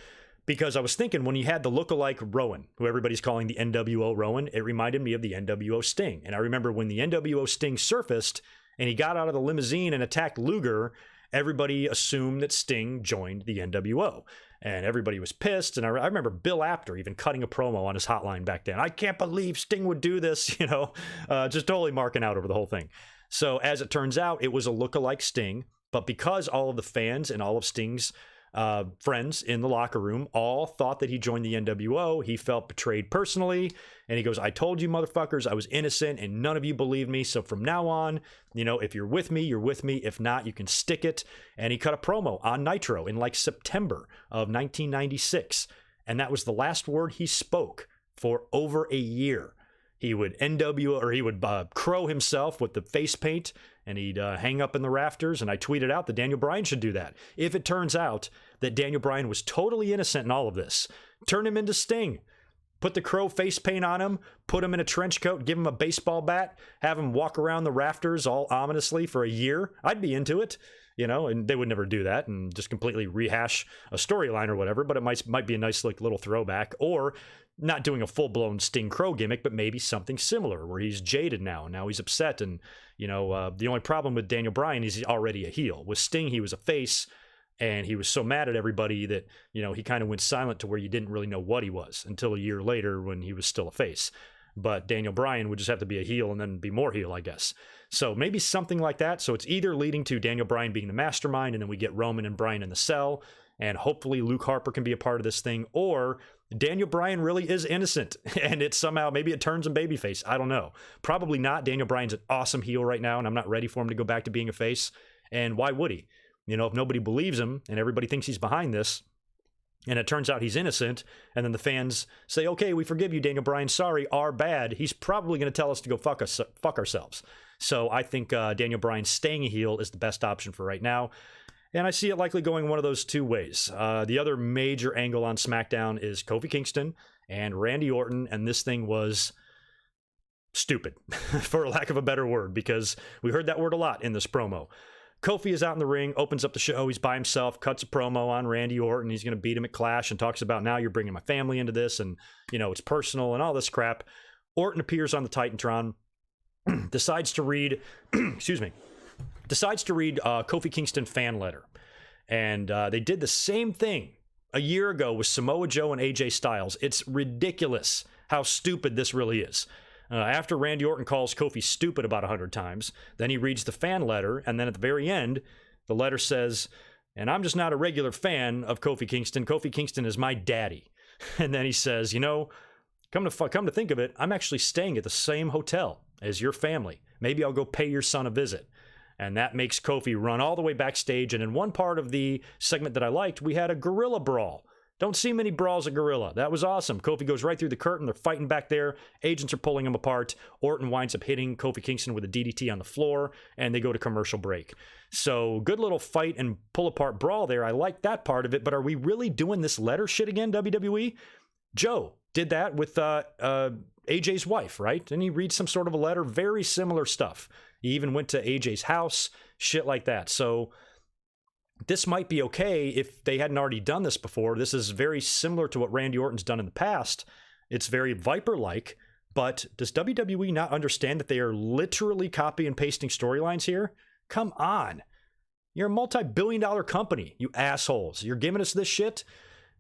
because I was thinking when he had the lookalike Rowan, who everybody's calling the NWO Rowan, it reminded me of the NWO Sting. And I remember when the NWO Sting surfaced and he got out of the limousine and attacked Luger, everybody assumed that Sting joined the NWO. And everybody was pissed. And I remember Bill Apter even cutting a promo on his hotline back then. "I can't believe Sting would do this," just totally marking out over the whole thing. So as it turns out, it was a lookalike Sting. But because all of the fans and all of Sting's friends in the locker room all thought that he joined the NWO, he felt betrayed personally. And he goes, "I told you motherfuckers I was innocent and none of you believed me. So from now on, if you're with me, you're with me. If not, you can stick it." And he cut a promo on Nitro in like September of 1996. And that was the last word he spoke for over a year. He would crow himself with the face paint, and he'd hang up in the rafters. And I tweeted out that Daniel Bryan should do that. If it turns out that Daniel Bryan was totally innocent in all of this, turn him into Sting. Put the crow face paint on him, put him in a trench coat, give him a baseball bat, have him walk around the rafters all ominously for a year. I'd be into it. and they would never do that and just completely rehash a storyline or whatever, but it might be a nice like little throwback, or not doing a full-blown Sting Crow gimmick, but maybe something similar where he's jaded now and now he's upset. And the only problem with Daniel Bryan is he's already a heel. With Sting, he was a face, and he was so mad at everybody that he kind of went silent to where you didn't really know what he was until a year later when he was still a face. But Daniel Bryan would just have to be a heel and then be more heel, I guess. So maybe something like that. So it's either leading to Daniel Bryan being the mastermind, and then we get Roman and Bryan in the cell, and hopefully Luke Harper can be a part of this thing, or Daniel Bryan really is innocent, and it somehow, maybe it turns him babyface. I don't know. Probably not. Daniel Bryan's an awesome heel right now, and I'm not ready for him to go back to being a face. And why would he? If nobody believes him and everybody thinks he's behind this, and it turns out he's innocent, and then the fans say, okay, we forgive you, Daniel Bryan, sorry, our bad, he's probably going to tell us to go fuck ourselves. So I think Daniel Bryan staying a heel is the best option for right now, and I see it likely going one of those two ways. The other major angle on SmackDown is Kofi Kingston and Randy Orton, and this thing was stupid, for lack of a better word, because we heard that word a lot in this promo. Kofi is out in the ring, opens up the show, he's by himself, cuts a promo on Randy Orton, he's going to beat him at Clash, and talks about, now you're bringing my family into this, and, it's personal, and all this crap. Orton appears on the Titantron, decides to read, Kofi Kingston fan letter. And they did the same thing a year ago with Samoa Joe and AJ Styles. It's ridiculous how stupid this really is. After Randy Orton calls Kofi stupid about 100 times, then he reads the fan letter, and then at the very end, the letter says, and I'm just not a regular fan of Kofi Kingston. Kofi Kingston is my daddy. And then he says, come to think of it, I'm actually staying at the same hotel as your family. Maybe I'll go pay your son a visit. And that makes Kofi run all the way backstage, and in one part of the segment that I liked, we had a gorilla brawl. Don't see many brawls at Gorilla. That was awesome. Kofi goes right through the curtain. They're fighting back there. Agents are pulling him apart. Orton winds up hitting Kofi Kingston with a DDT on the floor, and they go to commercial break. So good little fight and pull apart brawl there. I like that part of it, but are we really doing this letter shit again, WWE? Joe did that with AJ's wife, right? And he reads some sort of a letter, very similar stuff. He even went to AJ's house, shit like that. So this might be okay if they hadn't already done this before. This is very similar to what Randy Orton's done in the past. It's very Viper-like, but does WWE not understand that they are literally copy and pasting storylines here? Come on. You're a multi-billion-dollar company, you assholes. You're giving us this shit?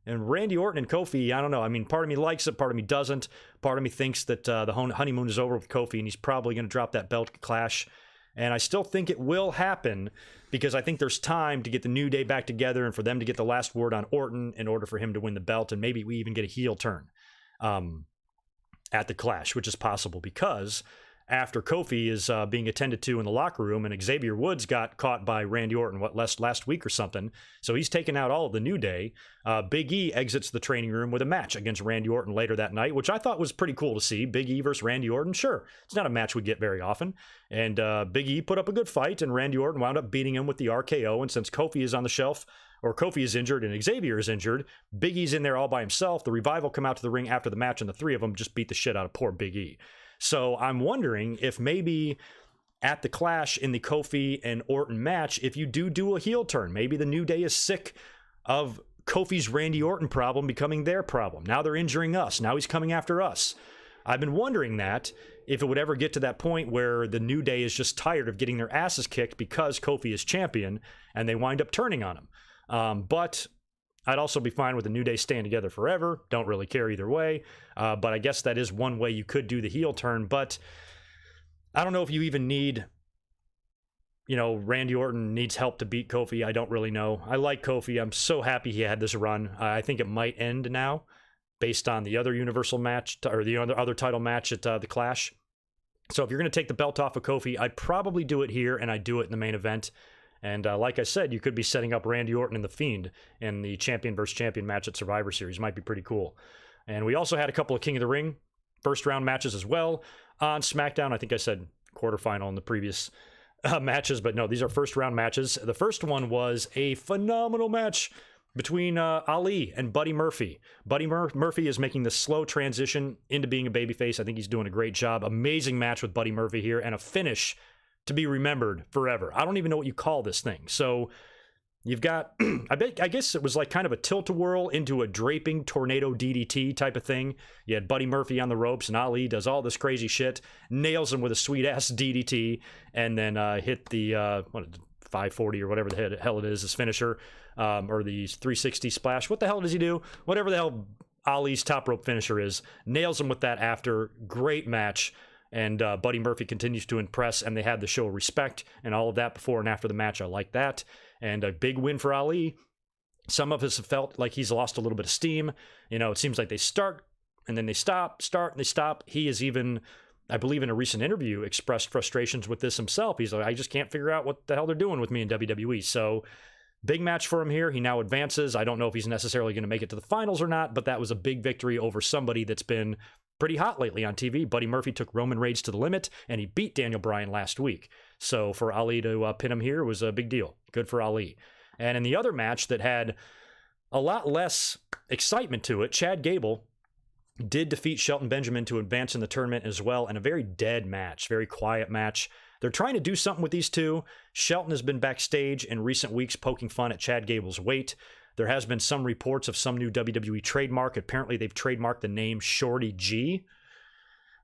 And Randy Orton and Kofi, I don't know. I mean, part of me likes it, part of me doesn't. Part of me thinks that the honeymoon is over with Kofi, and he's probably going to drop that belt at Clash. And I still think it will happen, because I think there's time to get the New Day back together and for them to get the last word on Orton in order for him to win the belt, and maybe we even get a heel turn at the Clash, which is possible, because after Kofi is being attended to in the locker room, and Xavier Woods got caught by Randy Orton, last week or something, so he's taken out all of the New Day. Big E exits the training room with a match against Randy Orton later that night, which I thought was pretty cool to see. Big E versus Randy Orton, sure. It's not a match we get very often. And Big E put up a good fight, and Randy Orton wound up beating him with the RKO, and since Kofi is on the shelf, or Kofi is injured and Xavier is injured, Big E's in there all by himself. The Revival come out to the ring after the match, and the three of them just beat the shit out of poor Big E. So I'm wondering if maybe at the Clash in the Kofi and Orton match, if you do a heel turn, maybe the New Day is sick of Kofi's Randy Orton problem becoming their problem. Now they're injuring us. Now he's coming after us. I've been wondering that if it would ever get to that point where the New Day is just tired of getting their asses kicked because Kofi is champion, and they wind up turning on him. But I'd also be fine with the New Day staying together forever. Don't really care either way. But I guess that is one way you could do the heel turn. But I don't know if you even need, Randy Orton needs help to beat Kofi. I don't really know. I like Kofi. I'm so happy he had this run. I think it might end now based on the other Universal match, or the other title match at the Clash. So if you're going to take the belt off of Kofi, I'd probably do it here, and I'd do it in the main event. And like I said, you could be setting up Randy Orton and The Fiend in the champion versus champion match at Survivor Series. Might be pretty cool. And we also had a couple of King of the Ring first round matches as well on SmackDown. I think I said quarterfinal in the previous matches, but no, these are first round matches. The first one was a phenomenal match between Ali and Buddy Murphy. Buddy Murphy is making the slow transition into being a babyface. I think he's doing a great job. Amazing match with Buddy Murphy here, and a finish to be remembered forever. I don't even know what you call this thing. So you've got, I guess it was like kind of a tilt-a-whirl into a draping tornado DDT type of thing. You had Buddy Murphy on the ropes, and Ali does all this crazy shit, nails him with a sweet-ass DDT, and then hit the 540 or whatever the hell it is, his finisher, or the 360 splash. What the hell does he do? Whatever the hell Ali's top rope finisher is, nails him with that after. Great match. And Buddy Murphy continues to impress, and they had the show respect and all of that before and after the match. I like that. And a big win for Ali. Some of us have felt like he's lost a little bit of steam. You know, it seems like they start and then they start and they stop. He is even, I believe in a recent interview, expressed frustrations with this himself. He's like, I just can't figure out what the hell they're doing with me in WWE. So big match for him here. He now advances. I don't know if he's necessarily going to make it to the finals or not, but that was a big victory over somebody that's been pretty hot lately on TV. Buddy Murphy took Roman Reigns to the limit, and he beat Daniel Bryan last week. So for Ali to pin him here was a big deal. Good for Ali. And in the other match that had a lot less excitement to it, Chad Gable did defeat Shelton Benjamin to advance in the tournament as well, in a very dead match, very quiet match. They're trying to do something with these two. Shelton has been backstage in recent weeks poking fun at Chad Gable's weight. There has been some reports of some new WWE trademark. Apparently, they've trademarked the name Shorty G,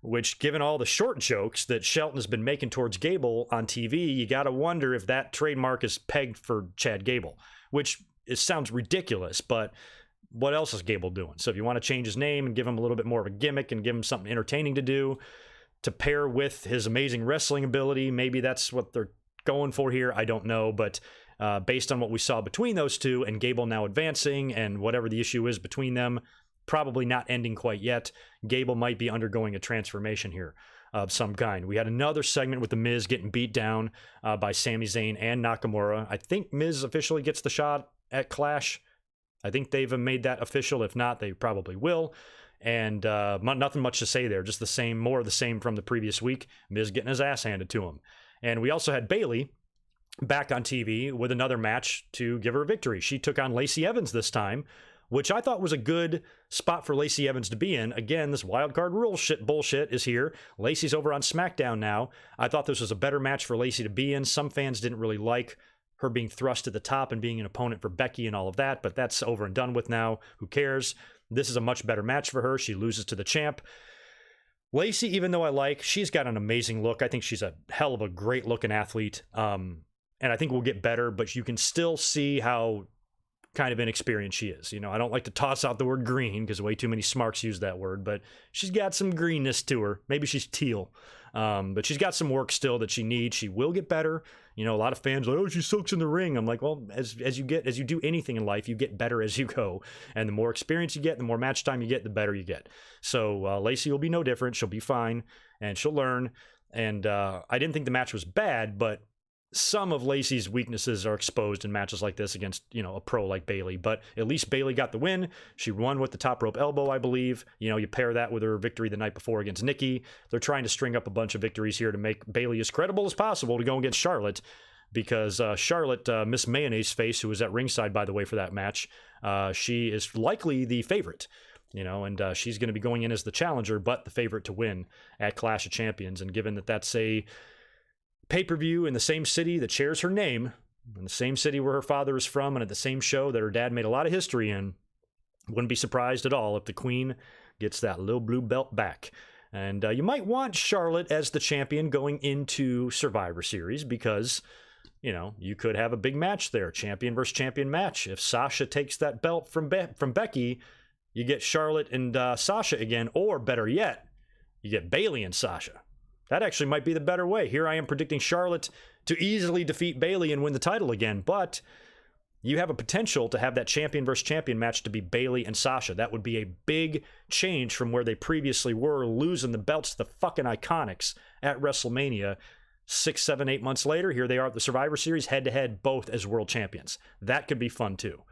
which, given all the short jokes that Shelton has been making towards Gable on TV, you got to wonder if that trademark is pegged for Chad Gable, which it sounds ridiculous, but what else is Gable doing? So if you want to change his name and give him a little bit more of a gimmick and give him something entertaining to do to pair with his amazing wrestling ability, maybe that's what they're going for here. I don't know, but based on what we saw between those two and Gable now advancing and whatever the issue is between them, probably not ending quite yet, Gable might be undergoing a transformation here of some kind. We had another segment with The Miz getting beat down by Sami Zayn and Nakamura. I think Miz officially gets the shot at Clash. I think they've made that official. If not, they probably will. And nothing much to say there. Just the same, more of the same from the previous week. Miz getting his ass handed to him. And we also had Bayley back on TV with another match to give her a victory. She took on Lacey Evans this time, which I thought was a good spot for Lacey Evans to be in. Again, this wildcard rule shit bullshit is here. Lacey's over on SmackDown now. I thought this was a better match for Lacey to be in. Some fans didn't really like her being thrust to the top and being an opponent for Becky and all of that, but that's over and done with now. Who cares? This is a much better match for her. She loses to the champ. Lacey, even though she's got an amazing look. I think she's a hell of a great looking athlete. And I think we'll get better, but you can still see how kind of inexperienced she is. You know, I don't like to toss out the word green because way too many smarks use that word, but she's got some greenness to her. Maybe she's teal. But she's got some work still that she needs. She will get better. You know, a lot of fans are like, oh, she sucks in the ring. I'm like, well, as you do anything in life, you get better as you go. And the more experience you get, the more match time you get, the better you get. So Lacey will be no different. She'll be fine and she'll learn. And I didn't think the match was bad, but some of Lacey's weaknesses are exposed in matches like this against, you know, a pro like Bayley. But at least Bayley got the win. She won with the top rope elbow, I believe. You know, you pair that with her victory the night before against Nikki. They're trying to string up a bunch of victories here to make Bayley as credible as possible to go against Charlotte, because Charlotte, Miss Mayonnaise Face, who was at ringside, by the way, for that match, she is likely the favorite. You know, and she's going to be going in as the challenger, but the favorite to win at Clash of Champions. And given that that's a pay-per-view in the same city that shares her name, in the same city where her father is from, and at the same show that her dad made a lot of history in, wouldn't be surprised at all if the Queen gets that little blue belt back. And you might want Charlotte as the champion going into Survivor Series because, you know, you could have a big match there, champion versus champion match. If Sasha takes that belt from Becky, you get Charlotte and Sasha again, or better yet, you get Bayley and Sasha. That actually might be the better way. Here I am predicting Charlotte to easily defeat Bayley and win the title again, but you have a potential to have that champion versus champion match to be Bayley and Sasha. That would be a big change from where they previously were, losing the belts to the fucking Iconics at WrestleMania. 6, 7, 8 months later, here they are at the Survivor Series, head-to-head, both as world champions. That could be fun, too.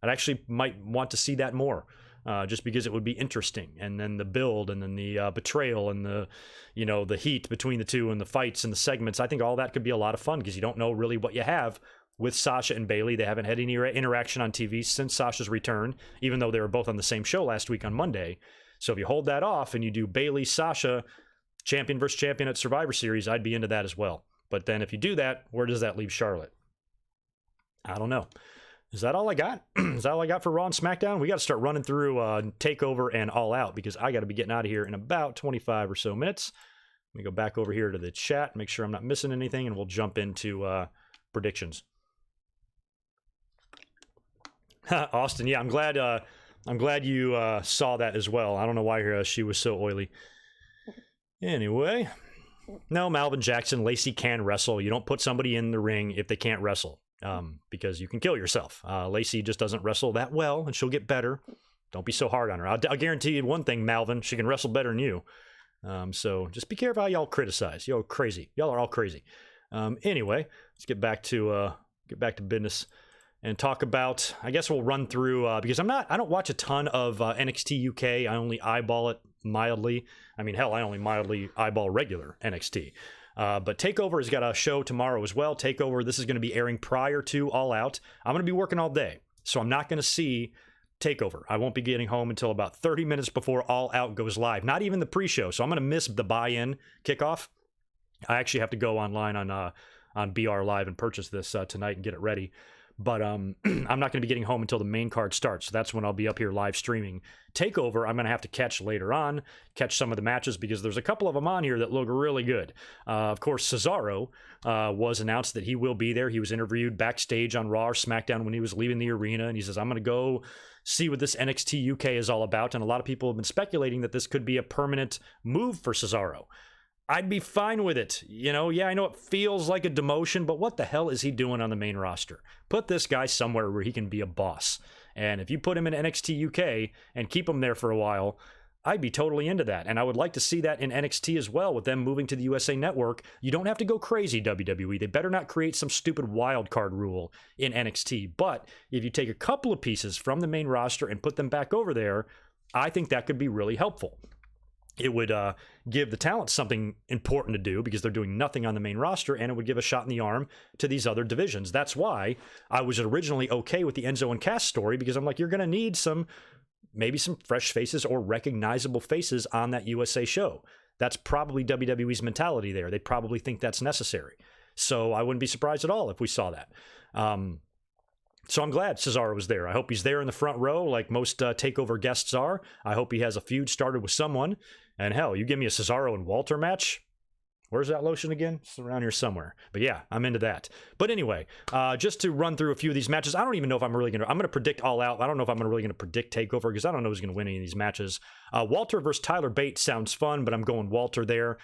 I actually might want to see that more. Just because it would be interesting, and then the build, and then the betrayal, and the, you know, the heat between the two, and the fights and the segments. I think all that could be a lot of fun because you don't know really what you have with Sasha and Bayley. They haven't had any interaction on TV since Sasha's return, even though they were both on the same show last week on Monday. So if you hold that off and you do Bayley, Sasha, champion versus champion at Survivor Series, I'd be into that as well. But then if you do that, where does that leave Charlotte? I don't know. Is that all I got? Is that all I got for Raw and SmackDown? We got to start running through TakeOver and All Out because I got to be getting out of here in about 25 or so minutes. Let me go back over here to the chat, make sure I'm not missing anything, and we'll jump into predictions. Austin, yeah, I'm glad you saw that as well. I don't know why she was so oily. Anyway, no, Malvin Jackson, Lacey can wrestle. You don't put somebody in the ring if they can't wrestle, because you can kill yourself. Lacey just doesn't wrestle that well, and she'll get better. Don't be so hard on her. I'll guarantee you one thing, Malvin, she can wrestle better than you. So just be careful how y'all criticize. Y'all crazy. Y'all are all crazy. Anyway, let's get back to business and talk about, I guess we'll run through, because I don't watch a ton of NXT UK. I only eyeball it mildly. I mean, hell, I only mildly eyeball regular NXT. But TakeOver has got a show tomorrow as well. TakeOver, this is going to be airing prior to All Out. I'm going to be working all day, so I'm not going to see TakeOver. I won't be getting home until about 30 minutes before All Out goes live. Not even the pre-show, so I'm going to miss the buy-in kickoff. I actually have to go online on BR Live and purchase this tonight and get it ready. But I'm not going to be getting home until the main card starts. So that's when I'll be up here live streaming TakeOver. I'm going to have to catch later on, catch some of the matches because there's a couple of them on here that look really good. Of course, Cesaro was announced that he will be there. He was interviewed backstage on Raw or SmackDown when he was leaving the arena. And he says, I'm going to go see what this NXT UK is all about. And a lot of people have been speculating that this could be a permanent move for Cesaro. I'd be fine with it. You know, yeah, I know it feels like a demotion, but what the hell is he doing on the main roster? Put this guy somewhere where he can be a boss. And if you put him in NXT UK and keep him there for a while, I'd be totally into that. And I would like to see that in NXT as well, with them moving to the USA Network. You don't have to go crazy, WWE. They better not create some stupid wild card rule in NXT. But if you take a couple of pieces from the main roster and put them back over there, I think that could be really helpful. It would give the talent something important to do because they're doing nothing on the main roster, and it would give a shot in the arm to these other divisions. That's why I was originally okay with the Enzo and Cass story, because I'm like, you're going to need maybe some fresh faces or recognizable faces on that USA show. That's probably WWE's mentality there. They probably think that's necessary. So I wouldn't be surprised at all if we saw that. So I'm glad Cesaro was there. I hope he's there in the front row like most TakeOver guests are. I hope he has a feud started with someone. And hell, you give me a Cesaro and Walter match. Where's that lotion again? It's around here somewhere. But yeah, I'm into that. But anyway, just to run through a few of these matches, I don't even know if I'm going to predict All Out. I don't know if I'm really going to predict TakeOver because I don't know who's going to win any of these matches. Walter versus Tyler Bate sounds fun, but I'm going Walter there.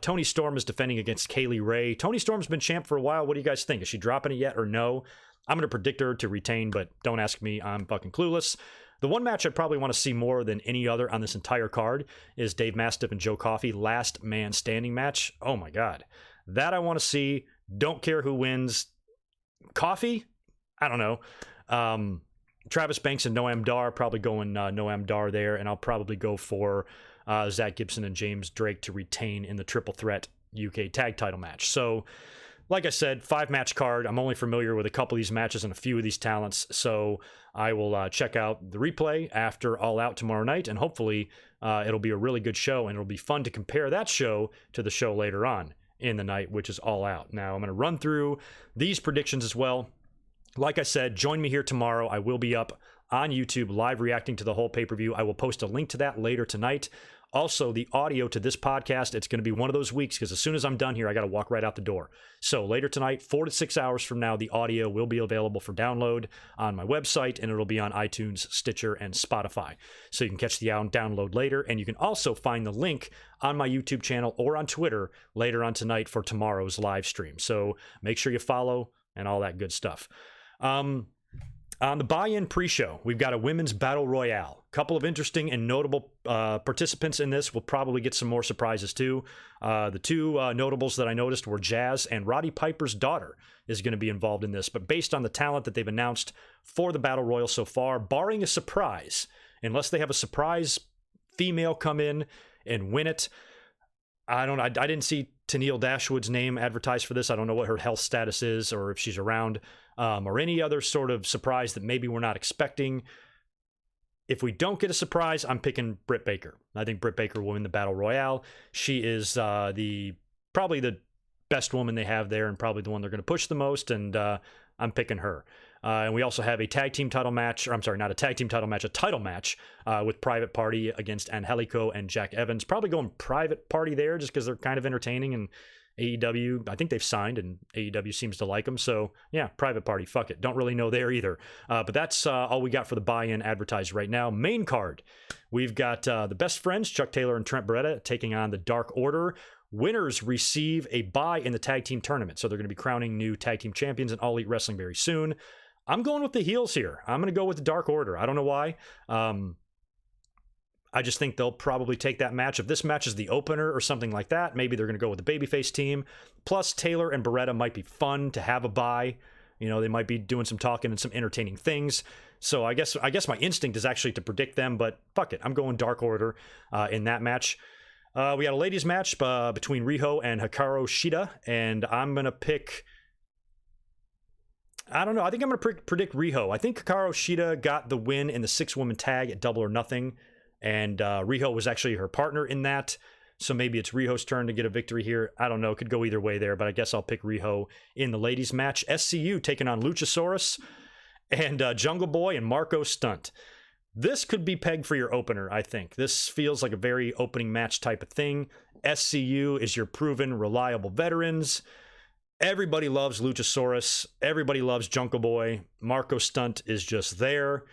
Toni Storm is defending against Kaylee Ray. Toni Storm's been champ for a while. What do you guys think? Is she dropping it yet or no? I'm going to predict her to retain, but don't ask me. I'm fucking clueless. The one match I'd probably want to see more than any other on this entire card is Dave Mastiff and Joe Coffey last man standing match. Oh my God. That I want to see. Don't care who wins. Coffey? I don't know. Travis Banks and Noam Dar, probably going Noam Dar there, and I'll probably go for Zach Gibson and James Drake to retain in the triple threat UK tag title match. So, like I said, 5-match card. I'm only familiar with a couple of these matches and a few of these talents, so I will check out the replay after All Out tomorrow night, and hopefully it'll be a really good show, and it'll be fun to compare that show to the show later on in the night, which is All Out. Now, I'm going to run through these predictions as well. Like I said, join me here tomorrow. I will be up on YouTube live reacting to the whole pay-per-view. I will post a link to that later tonight. Also, the audio to this podcast, it's going to be one of those weeks because as soon as I'm done here, I got to walk right out the door. So later tonight, 4 to 6 hours from now, the audio will be available for download on my website, and it'll be on iTunes, Stitcher, and Spotify. So you can catch the download later, and you can also find the link on my YouTube channel or on Twitter later on tonight for tomorrow's live stream. So make sure you follow and all that good stuff. On the buy-in pre-show, we've got a women's battle royale. A couple of interesting and notable participants in this. We'll probably get some more surprises too. The two notables that I noticed were Jazz and Roddy Piper's daughter is going to be involved in this. But based on the talent that they've announced for the battle royal so far, barring a surprise, unless they have a surprise female come in and win it, I don't know. I didn't see Tennille Dashwood's name advertised for this. I don't know what her health status is or if she's around. Or any other sort of surprise that maybe we're not expecting. If we don't get a surprise, I'm picking Britt Baker. I think Britt Baker will win the Battle Royale. She is probably the best woman they have there and probably the one they're going to push the most, and I'm picking her. And we also have a tag team title match, or I'm sorry, not a tag team title match, a title match with Private Party against Angelico and Jack Evans. Probably going Private Party there just because they're kind of entertaining, and AEW, I think they've signed, and AEW seems to like them. So, yeah, Private Party, fuck it. Don't really know there either. But that's all we got for the buy-in advertised right now. Main card, we've got the Best Friends, Chuck Taylor and Trent Beretta, taking on the Dark Order. Winners receive a bye in the tag team tournament. So they're going to be crowning new tag team champions in All Elite Wrestling very soon. I'm going with the heels here. I'm going to go with the Dark Order. I don't know why. I just think they'll probably take that match. If this match is the opener or something like that, maybe they're going to go with the babyface team. Plus, Taylor and Beretta might be fun to have a bye. You know, they might be doing some talking and some entertaining things. So I guess my instinct is actually to predict them, but fuck it. I'm going Dark Order in that match. We got a ladies match between Riho and Hikaru Shida, and I'm going to pick... I don't know. I think I'm going to predict Riho. I think Hikaru Shida got the win in the 6-woman tag at Double or Nothing. And Riho was actually her partner in that. So maybe it's Riho's turn to get a victory here. I don't know. Could go either way there, but I guess I'll pick Riho in the ladies match. SCU taking on Luchasaurus and Jungle Boy and Marco Stunt. This could be pegged for your opener, I think. This feels like a very opening match type of thing. SCU is your proven, reliable veterans. Everybody loves Luchasaurus. Everybody loves Jungle Boy. Marco Stunt is just there.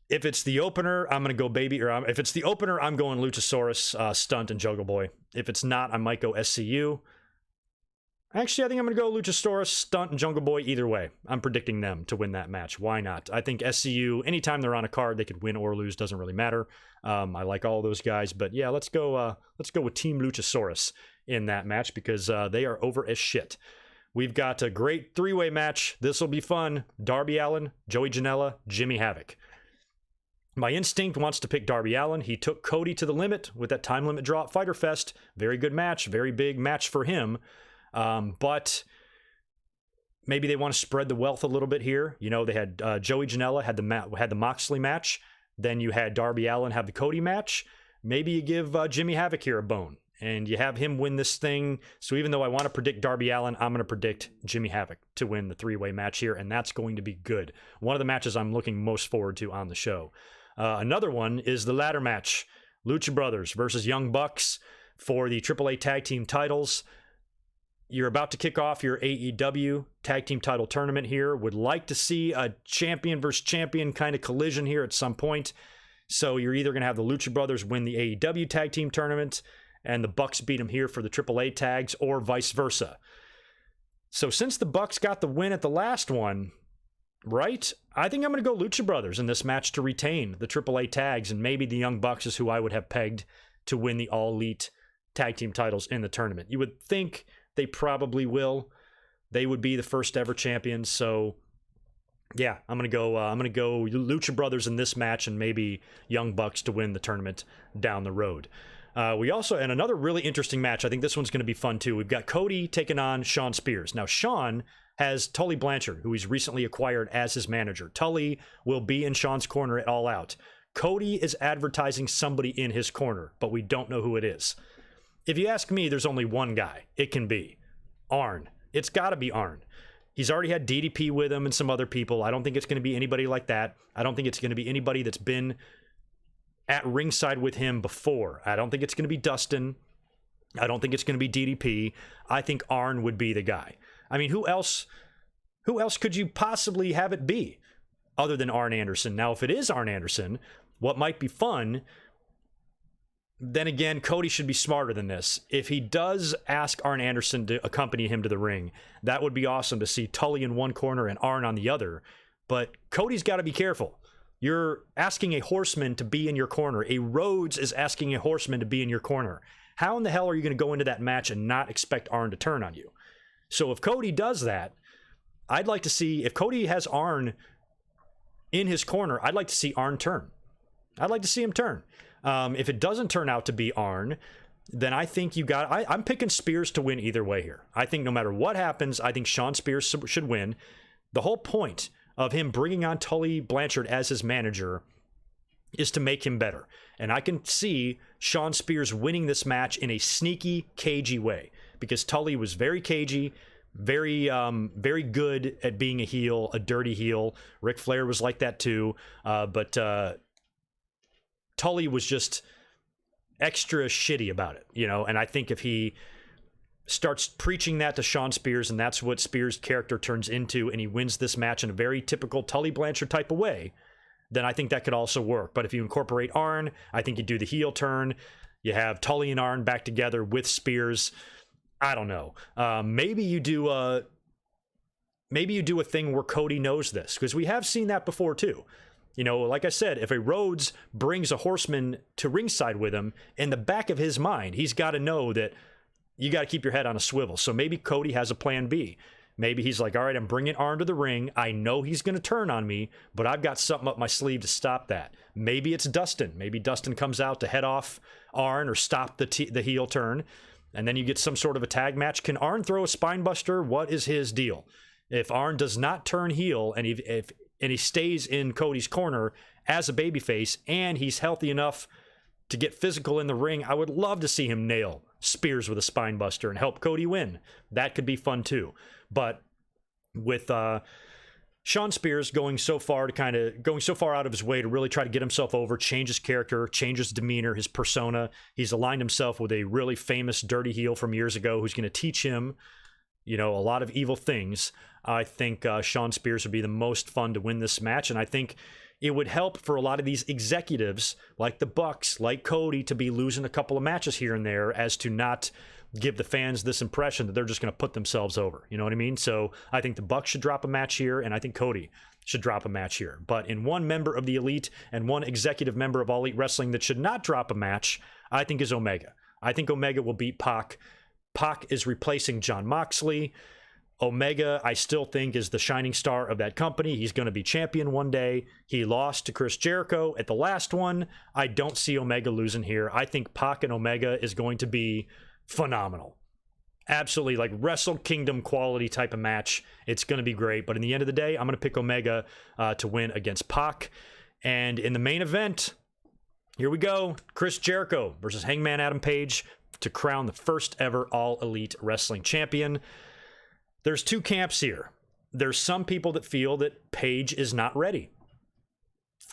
If it's the opener, I'm going to go if it's the opener, I'm going Luchasaurus, Stunt, and Jungle Boy. If it's not, I might go SCU. Actually, I think I'm going to go Luchasaurus, Stunt, and Jungle Boy either way. I'm predicting them to win that match. Why not? I think SCU, anytime they're on a card, they could win or lose. Doesn't really matter. I like all those guys. But yeah, let's go with Team Luchasaurus in that match because they are over as shit. We've got a great three-way match. This will be fun. Darby Allin, Joey Janela, Jimmy Havoc. My instinct wants to pick Darby Allin. He took Cody to the limit with that time limit draw at Fyter Fest. Very good match. Very big match for him. But maybe they want to spread the wealth a little bit here. You know, they had Joey Janela had the Moxley match. Then you had Darby Allin have the Cody match. Maybe you give Jimmy Havoc here a bone. And you have him win this thing. So even though I want to predict Darby Allin, I'm going to predict Jimmy Havoc to win the three-way match here. And that's going to be good. One of the matches I'm looking most forward to on the show. Another one is the ladder match. Lucha Brothers versus Young Bucks for the AAA Tag Team titles. You're about to kick off your AEW Tag Team title tournament here. Would like to see a champion versus champion kind of collision here at some point. So you're either going to have the Lucha Brothers win the AEW Tag Team tournament and the Bucks beat them here for the AAA tags, or vice versa. So since the Bucks got the win at the last one, right? I think I'm going to go Lucha Brothers in this match to retain the AAA tags, and maybe the Young Bucks is who I would have pegged to win the All Elite Tag Team titles in the tournament. You would think they probably will. They would be the first ever champions, so yeah, I'm going to go Lucha Brothers in this match and maybe Young Bucks to win the tournament down the road. We also, and another really interesting match, I think this one's going to be fun too. We've got Cody taking on Shawn Spears. Now, Shawn has Tully Blanchard, who he's recently acquired as his manager. Tully will be in Shawn's corner at All Out. Cody is advertising somebody in his corner, but we don't know who it is. If you ask me, there's only one guy. It can be Arn. It's got to be Arn. He's already had DDP with him and some other people. I don't think it's going to be anybody like that. I don't think it's going to be anybody that's been at ringside with him before. I don't think it's going to be Dustin. I don't think it's going to be DDP. I think Arn would be the guy. I mean, who else could you possibly have it be other than Arn Anderson? Now, if it is Arn Anderson, what might be fun, then again, Cody should be smarter than this. If he does ask Arn Anderson to accompany him to the ring, that would be awesome to see Tully in one corner and Arn on the other. But Cody's got to be careful. You're asking a horseman to be in your corner. A Rhodes is asking a horseman to be in your corner. How in the hell are you going to go into that match and not expect Arn to turn on you? So if Cody does that, I'd like to see, if Cody has Arn in his corner, I'd like to see Arn turn. I'd like to see him turn. If it doesn't turn out to be Arn, then I think I'm picking Spears to win either way here. I think no matter what happens, I think Shawn Spears should win. The whole point of him bringing on Tully Blanchard as his manager is to make him better. And I can see Shawn Spears winning this match in a sneaky, cagey way. because Tully was very cagey, very good at being a heel, a dirty heel. Ric Flair was like that too, but Tully was just extra shitty about it, and I think if he starts preaching that to Shawn Spears, and that's what Spears' character turns into, and he wins this match in a very typical Tully Blanchard type of way, then I think that could also work. But if you incorporate Arn, I think you do the heel turn. You have Tully and Arn back together with Spears. I don't know. Maybe you do a thing where Cody knows this, because we have seen that before too. Like I said, if a Rhodes brings a Horseman to ringside with him, in the back of his mind, he's got to know that you got to keep your head on a swivel. So maybe Cody has a plan B. Maybe he's like, all right, I'm bringing Arn to the ring. I know he's going to turn on me, but I've got something up my sleeve to stop that. Maybe it's Dustin. Maybe Dustin comes out to head off Arn or stop the heel turn, and then you get some sort of a tag match. Can Arn throw a spine buster? What is his deal? If Arn does not turn heel and he stays in Cody's corner as a babyface and he's healthy enough to get physical in the ring, I would love to see him nail Spears with a spine buster and help Cody win. That could be fun too. But with Shawn Spears going so far out of his way to really try to get himself over, change his character, change his demeanor, his persona, he's aligned himself with a really famous dirty heel from years ago who's going to teach him, a lot of evil things. I think Shawn Spears would be the most fun to win this match, and I think it would help for a lot of these executives like the Bucks, like Cody, to be losing a couple of matches here and there, as to not give the fans this impression that they're just going to put themselves over. You know what I mean? So I think the Bucks should drop a match here, and I think Cody should drop a match here. But in one member of the Elite and one executive member of All Elite Wrestling that should not drop a match, I think is Omega. I think Omega will beat Pac. Pac is replacing Jon Moxley. Omega, I still think, is the shining star of that company. He's going to be champion one day. He lost to Chris Jericho at the last one. I don't see Omega losing here. I think Pac and Omega is going to be phenomenal. Absolutely, like Wrestle Kingdom quality type of match. It's going to be great. But in the end of the day, I'm going to pick Omega to win against Pac. And in the main event, here we go. Chris Jericho versus Hangman Adam Page to crown the first ever All Elite Wrestling Champion. There's two camps here. There's some people that feel that Page is not ready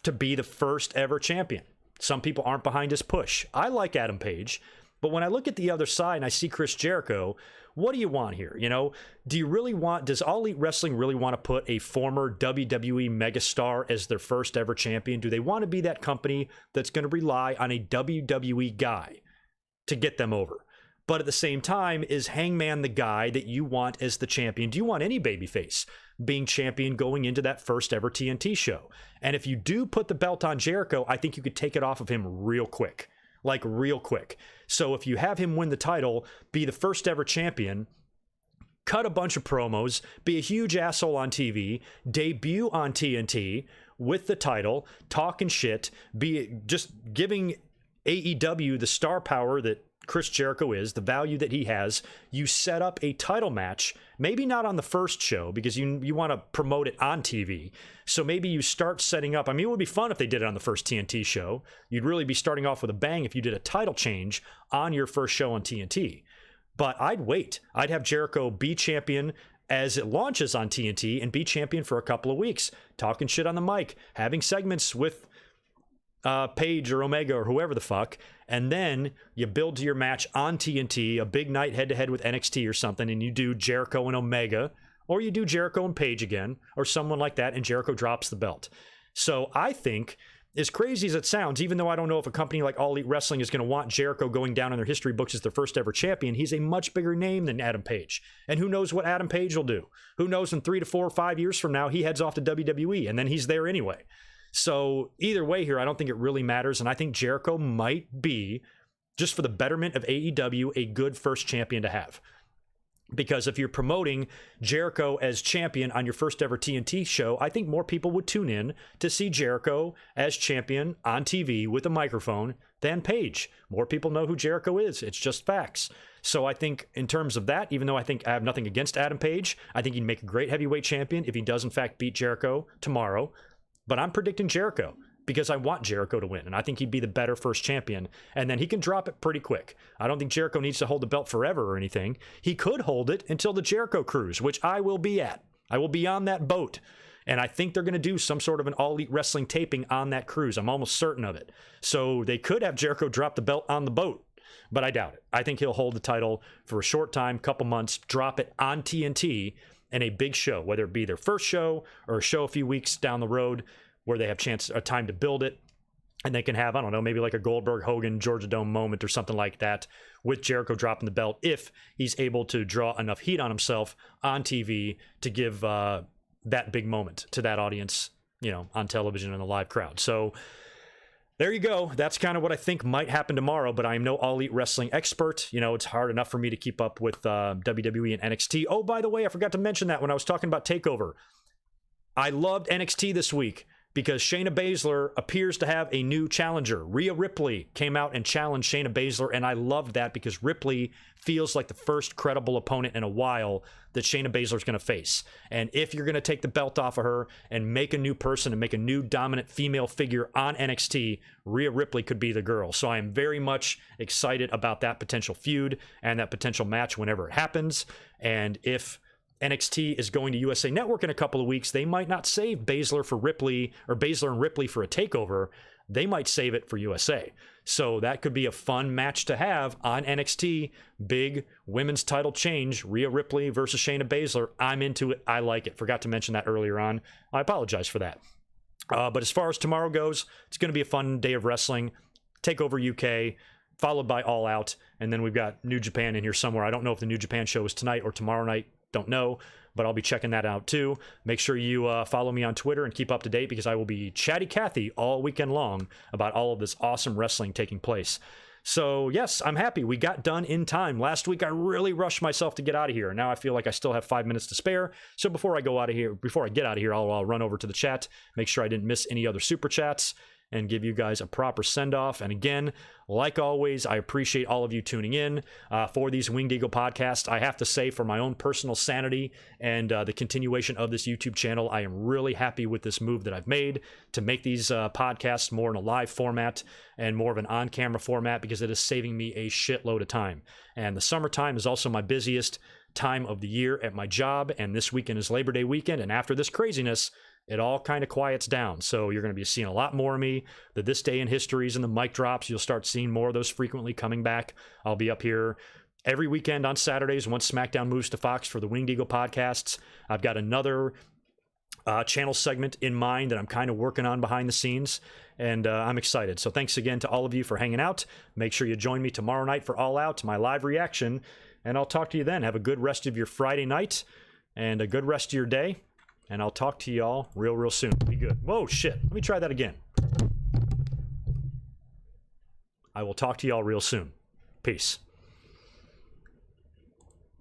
to be the first ever champion. Some people aren't behind his push. I like Adam Page, but when I look at the other side and I see Chris Jericho, what do you want here? Does All Elite Wrestling really want to put a former WWE megastar as their first ever champion? Do they want to be that company that's going to rely on a WWE guy to get them over? But at the same time, is Hangman the guy that you want as the champion? Do you want any babyface being champion going into that first ever TNT show? And if you do put the belt on Jericho, I think you could take it off of him real quick. Like real quick. So if you have him win the title, be the first ever champion, cut a bunch of promos, be a huge asshole on TV, debut on TNT with the title, talking shit, be just giving AEW the star power that Chris Jericho is, the value that he has. You set up a title match, maybe not on the first show because you want to promote it on TV. So maybe you start setting up, it would be fun if they did it on the first TNT show. You'd really be starting off with a bang if you did a title change on your first show on TNT. But I'd wait. I'd have Jericho be champion as it launches on TNT and be champion for a couple of weeks, talking shit on the mic, having segments with Page or Omega or whoever the fuck, and then you build to your match on TNT, a big night head-to-head with NXT or something, and you do Jericho and Omega, or you do Jericho and Page again, or someone like that, and Jericho drops the belt. So I think, as crazy as it sounds, even though I don't know if a company like All Elite Wrestling is going to want Jericho going down in their history books as their first ever champion, he's a much bigger name than Adam Page. And who knows what Adam Page will do? Who knows in 3 to 4 or 5 years from now, he heads off to WWE, and then he's there anyway. So either way here, I don't think it really matters. And I think Jericho might be, just for the betterment of AEW, a good first champion to have. Because if you're promoting Jericho as champion on your first ever TNT show, I think more people would tune in to see Jericho as champion on TV with a microphone than Page. More people know who Jericho is. It's just facts. So I think in terms of that, even though I think I have nothing against Adam Page, I think he'd make a great heavyweight champion if he does in fact beat Jericho tomorrow. But I'm predicting Jericho because I want Jericho to win, and I think he'd be the better first champion, and then he can drop it pretty quick. I don't think Jericho needs to hold the belt forever or anything. He could hold it until the Jericho Cruise, which I will be at. I will be on that boat, and I think they're going to do some sort of an All Elite Wrestling taping on that cruise. I'm almost certain of it. So they could have Jericho drop the belt on the boat, but I doubt it. I think he'll hold the title for a short time, couple months, drop it on TNT in a big show, whether it be their first show or a show a few weeks down the road, where they have a time to build it, and they can have, I don't know, maybe like a Goldberg, Hogan, Georgia Dome moment or something like that with Jericho dropping the belt if he's able to draw enough heat on himself on TV to give that big moment to that audience, on television and the live crowd. So there you go. That's kind of what I think might happen tomorrow, but I'm no All Elite Wrestling expert. It's hard enough for me to keep up with WWE and NXT. Oh, by the way, I forgot to mention that when I was talking about TakeOver. I loved NXT this week because Shayna Baszler appears to have a new challenger. Rhea Ripley came out and challenged Shayna Baszler, and I loved that because Ripley feels like the first credible opponent in a while that Shayna Baszler's going to face. And if you're going to take the belt off of her and make a new person and make a new dominant female figure on NXT, Rhea Ripley could be the girl. So I am very much excited about that potential feud and that potential match whenever it happens. And if NXT is going to USA Network in a couple of weeks, they might not save Baszler for Ripley or Baszler and Ripley for a takeover. They might save it for USA. So that could be a fun match to have on NXT. Big women's title change, Rhea Ripley versus Shayna Baszler. I'm into it. I like it. Forgot to mention that earlier on. I apologize for that. But as far as tomorrow goes, it's going to be a fun day of wrestling. TakeOver UK, followed by All Out. And then we've got New Japan in here somewhere. I don't know if the New Japan show is tonight or tomorrow night. Don't know, but I'll be checking that out too. Make sure you follow me on Twitter and keep up to date because I will be chatty Cathy all weekend long about all of this awesome wrestling taking place. So yes, I'm happy we got done in time. Last week I really rushed myself to get out of here. Now I feel like I still have 5 minutes to spare. So before I get out of here, I'll run over to the chat, make sure I didn't miss any other super chats, and give you guys a proper send-off. And again, like always, I appreciate all of you tuning in for these Winged Eagle podcasts. I have to say, for my own personal sanity and the continuation of this YouTube channel, I am really happy with this move that I've made to make these podcasts more in a live format and more of an on-camera format because it is saving me a shitload of time. And the summertime is also my busiest time of the year at my job, and this weekend is Labor Day weekend, and after this craziness, it all kind of quiets down. So you're going to be seeing a lot more of me. The This Day in Histories and the mic drops, you'll start seeing more of those frequently coming back. I'll be up here every weekend on Saturdays once SmackDown moves to Fox for the Winged Eagle podcasts. I've got another channel segment in mind that I'm kind of working on behind the scenes, and I'm excited. So thanks again to all of you for hanging out. Make sure you join me tomorrow night for All Out, my live reaction, and I'll talk to you then. Have a good rest of your Friday night and a good rest of your day. And I'll talk to y'all real soon. Be good. Whoa, shit. Let me try that again. I will talk to y'all real soon. Peace.